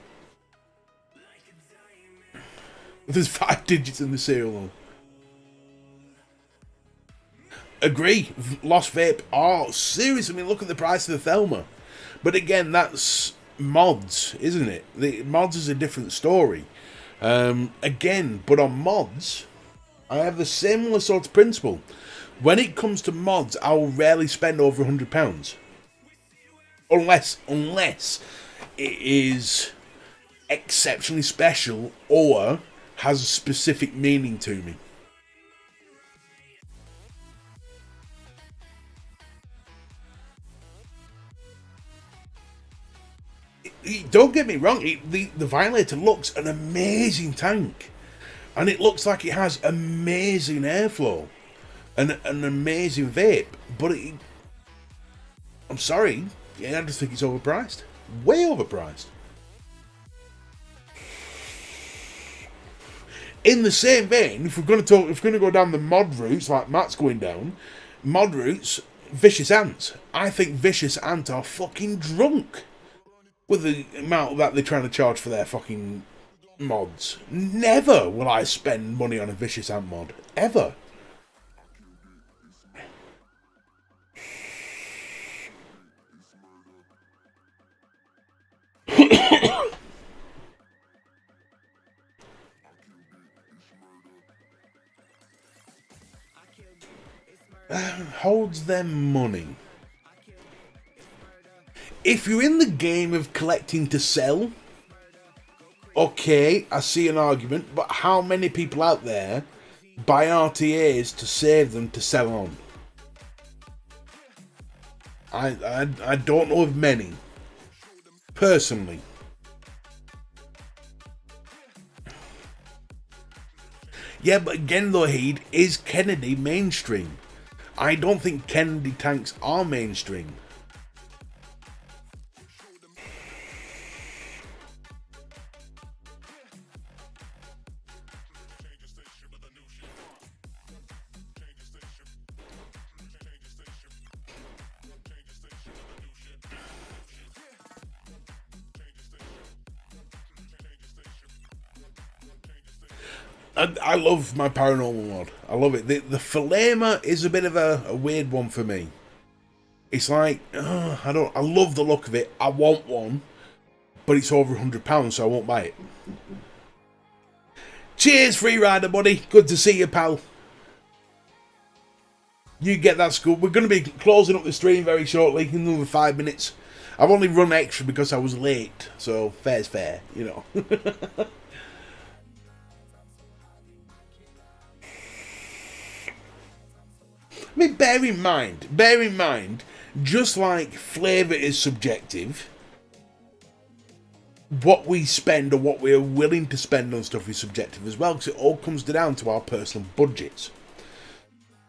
There's 5 digits in the serial though. Agree. Lost Vape are serious. I mean, look at the price of the Thelma. But again, that's mods, isn't it? The mods is a different story. Again, but on mods, I have the similar sort of principle. When it comes to mods, I will rarely spend over £100. Unless it is exceptionally special or has a specific meaning to me. Don't get me wrong, the Violator looks an amazing tank. And it looks like it has amazing airflow. An amazing vape, but I'm sorry, I just think it's overpriced. Way overpriced. In the same vein, if we're going to go down the mod routes like Matt's going down, mod routes, Vicious Ants. I think Vicious Ant are fucking drunk with the amount that they're trying to charge for their fucking mods. Never will I spend money on a Vicious Ant mod. Ever. Holds them money. If you're in the game of collecting to sell, okay, I see an argument, but how many people out there buy RTAs to save them to sell on? I don't know of many. Personally. Yeah, but again though, Heed, is Kennedy mainstream? I don't think Kennedy tanks are mainstream. I love my paranormal mod. I love it. The Falema is a bit of a weird one for me. It's like, I love the look of it. I want one, but it's over £100, so I won't buy it. Cheers, Free Rider, buddy. Good to see you, pal. You get that school. We're going to be closing up the stream very shortly, in another 5 minutes. I've only run extra because I was late, so fair's fair, you know. I mean, bear in mind, just like flavour is subjective, what we spend or what we're willing to spend on stuff is subjective as well, because it all comes down to our personal budgets.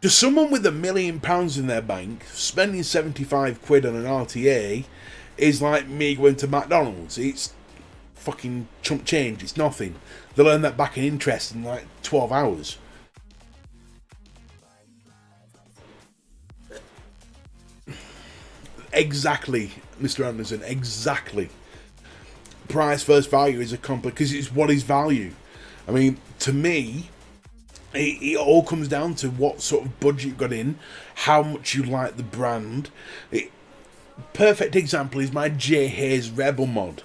To someone with £1 million in their bank, spending 75 quid on an RTA is like me going to McDonald's. It's fucking chump change, it's nothing. They'll earn that back in interest in like 12 hours. Exactly, Mr. Anderson, exactly. Price versus value is a complex, because it's what is value. I mean, to me, it all comes down to what sort of budget you've got in, how much you like the brand. Perfect example is my J. Hayes Rebel mod.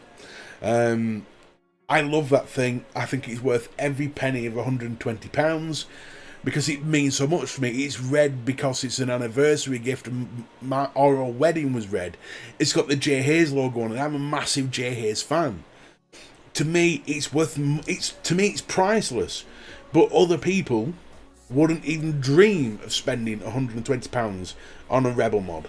I love that thing. I think it's worth every penny of £120. because it means so much to me. It's red because it's an anniversary gift, and our wedding was red. It's got the J Hayes logo on it. I'm a massive J Hayes fan. To me, it's priceless. But other people wouldn't even dream of spending £120 on a Rebel mod.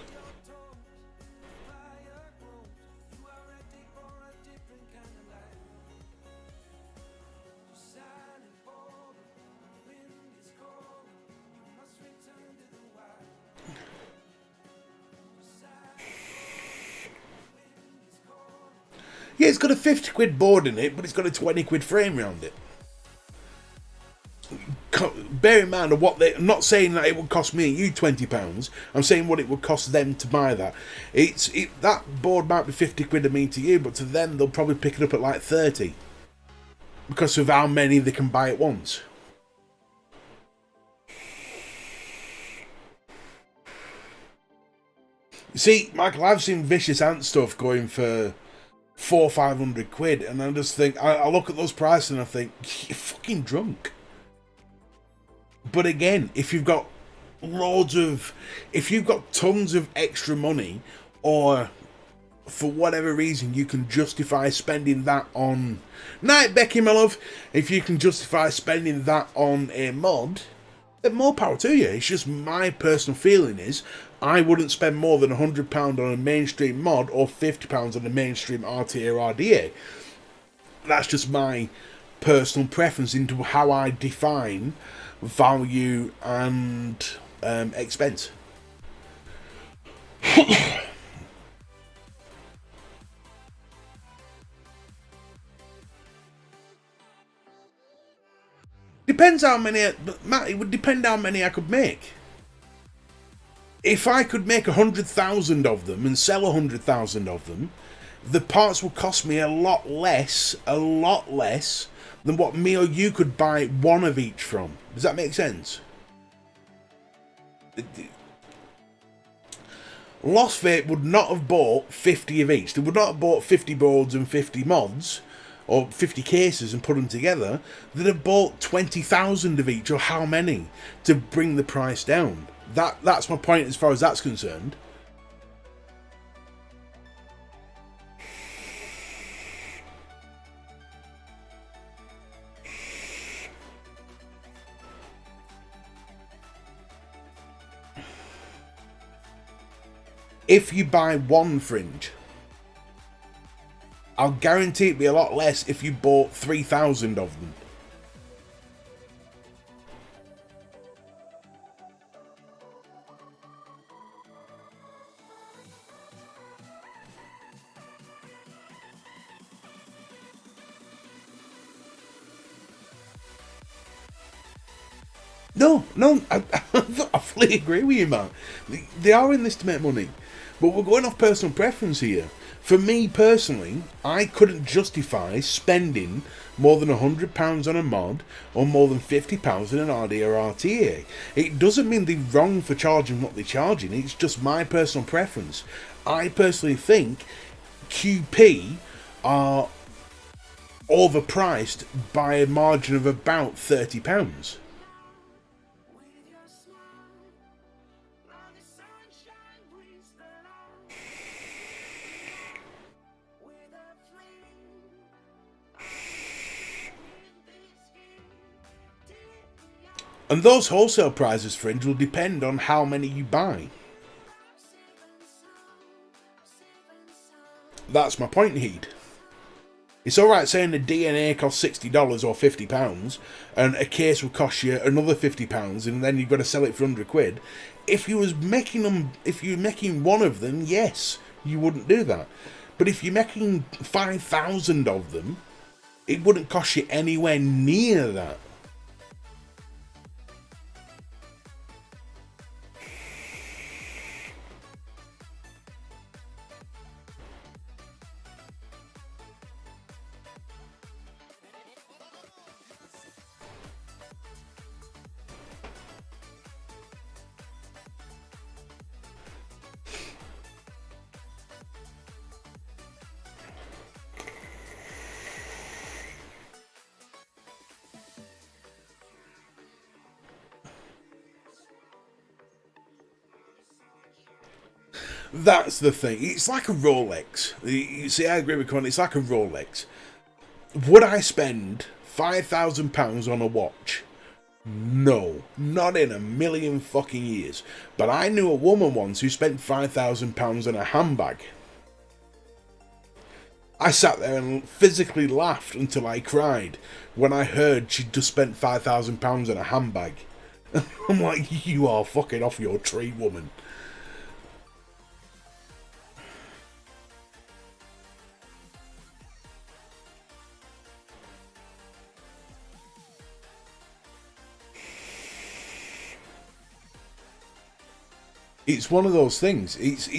Yeah, it's got a 50 quid board in it, but it's got a 20 quid frame around it. Bear in mind of what I'm not saying that it would cost me and you £20. I'm saying what it would cost them to buy that. That board might be 50 quid to me, to you, but to them they'll probably pick it up at like 30 because of how many they can buy at once. You see, Michael, I've seen Vicious Ant stuff going for 400-500 quid, and I just think, I look at those prices and I think, you're fucking drunk. But again, if you've got tons of extra money, or for whatever reason you can justify spending that on, night Becky my love, if you can justify spending that on a mod, then more power to you. It's just my personal feeling is, I wouldn't spend more than £100 on a mainstream mod or £50 on a mainstream RTA or RDA. That's just my personal preference into how I define value and expense. Depends how many, Matt, it would depend how many I could make. If I could make 100,000 of them and sell 100,000 of them, the parts would cost me a lot less than what me or you could buy one of each from. Does that make sense? Lost Vape would not have bought 50 of each. They would not have bought 50 boards and 50 mods, or 50 cases and put them together. They'd have bought 20,000 of each, or how many, to bring the price down. That's my point as far as that's concerned. If you buy one fringe, I'll guarantee it'd be a lot less if you bought 3,000 of them. No, I fully agree with you, man. They are in this to make money, but we're going off personal preference here. For me personally, I couldn't justify spending more than £100 on a mod or more than £50 in an RD or RTA. It doesn't mean they're wrong for charging what they're charging, it's just my personal preference. I personally think QP are overpriced by a margin of about £30. And those wholesale prices, Fringe, will depend on how many you buy. That's my point, Heed. It's alright saying the DNA costs $60 or £50, and a case will cost you another £50, and then you've got to sell it for 100 quid. If you were making one of them, yes, you wouldn't do that. But if you're making 5,000 of them, it wouldn't cost you anywhere near that. That's the thing. It's like a Rolex. You see, I agree with Con. It's like a Rolex. Would I spend £5,000 on a watch? No, not in a million fucking years. But I knew a woman once who spent £5,000 on a handbag. I sat there and physically laughed until I cried when I heard she'd just spent £5,000 on a handbag. I'm like, you are fucking off your tree, woman. It's one of those things. It's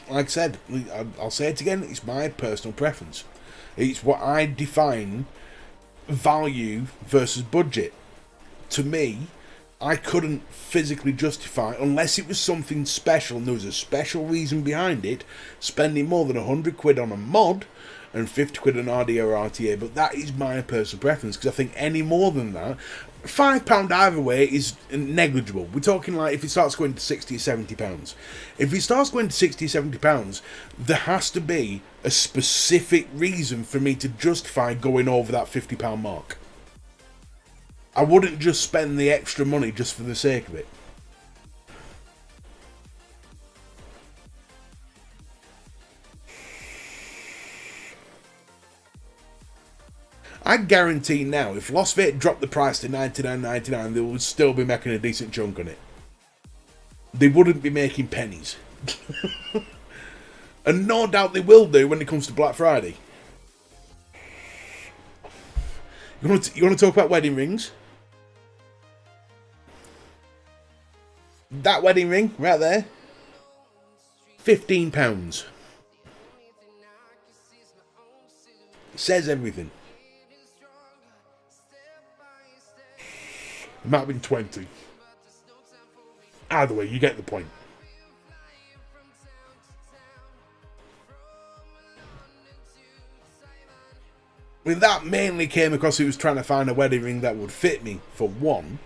like I said, I'll say it again, it's my personal preference. It's what I define value versus budget. To me, I couldn't physically justify, unless it was something special and there was a special reason behind it, spending more than 100 quid on a mod and 50 quid on RD or RTA, but that is my personal preference, because I think any more than that, £5 either way is negligible. We're talking like if it starts going to £60 or £70. If it starts going to £60 or £70, there has to be a specific reason for me to justify going over that £50 mark. I wouldn't just spend the extra money just for the sake of it. I guarantee now, if Lost Vape dropped the price to $99.99, they would still be making a decent chunk on it. They wouldn't be making pennies. And no doubt they will do when it comes to Black Friday. You want to talk about wedding rings? That wedding ring right there, £15. Says everything. It might have been 20. Either way, you get the point. I mean, that mainly came because he was trying to find a wedding ring that would fit me, for one.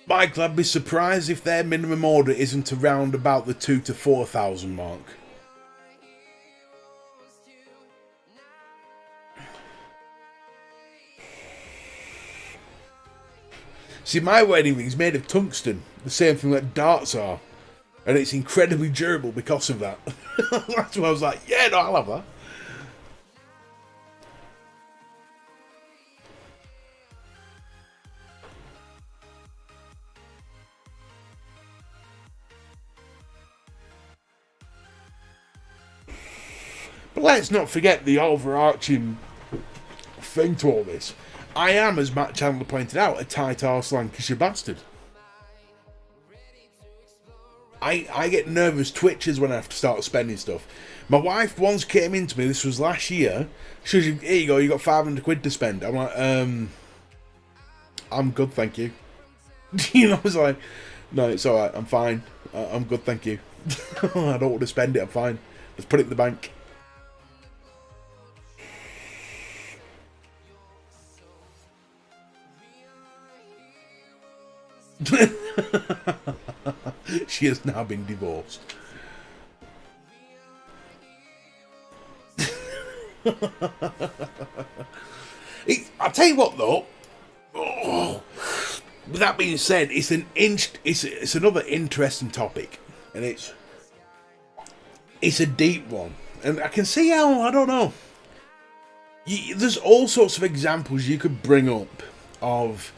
Michael, I'd be surprised if their minimum order isn't around about the 2,000 to 4,000 mark. See, my wedding ring is made of tungsten, the same thing that darts are, and it's incredibly durable because of that. That's why I was like, yeah, no, I'll have that. But let's not forget the overarching thing to all this. I am, as Matt Chandler pointed out, a tight arse Lancashire bastard. I get nervous twitches when I have to start spending stuff. My wife once came into me, this was last year, she was, here you go, you got 500 quid to spend. I'm like, I'm good, thank you. You know, I was like, no, it's alright, I'm fine. I'm good, thank you. I don't want to spend it, I'm fine. Let's put it in the bank. She has now been divorced. I'll tell you what though. Oh, with that being said, it's another interesting topic, and it's a deep one, and I can see how, I don't know. There's all sorts of examples you could bring up of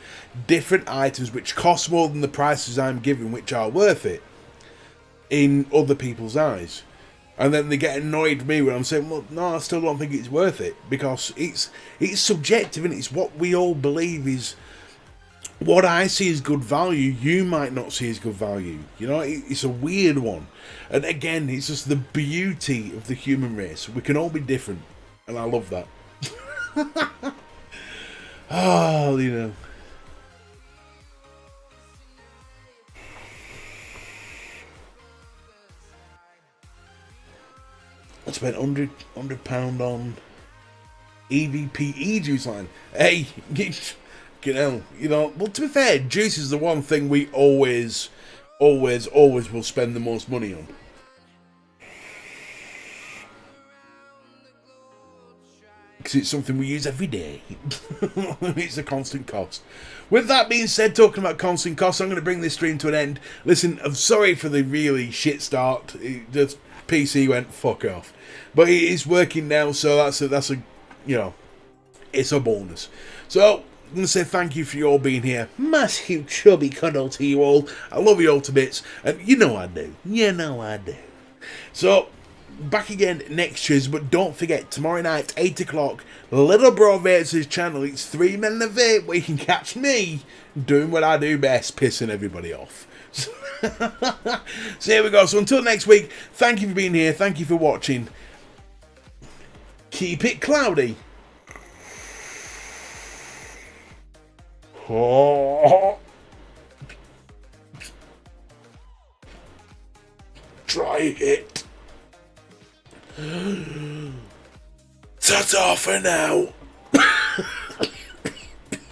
different items which cost more than the prices I'm giving, which are worth it in other people's eyes, and then they get annoyed with me when I'm saying, well, no, I still don't think it's worth it, because it's subjective, and it's what we all believe is what I see as good value, you might not see as good value. You know, it's a weird one, and again, it's just the beauty of the human race. We can all be different, and I love that. Oh, you know. I spent £100 on EVP juice line. Hey, fucking hell. You know, well, to be fair, juice is the one thing we always will spend the most money on. Because it's something we use every day. It's a constant cost. With that being said, talking about constant costs, I'm going to bring this stream to an end. Listen, I'm sorry for the really shit start. The PC went fuck off. But it is working now, so that's a you know, it's a bonus. So, I'm going to say thank you for you all being here. Massive chubby cuddle to you all. I love you all to bits. And you know I do. You know I do. So, back again next Tuesday, but don't forget, tomorrow night, 8 o'clock, Little Bro Vapes' channel. It's 3 Men and a Vape, where you can catch me doing what I do best, pissing everybody off. So here we go. So until next week, thank you for being here. Thank you for watching. Keep it cloudy. Oh. Try it. Ta-ta for now.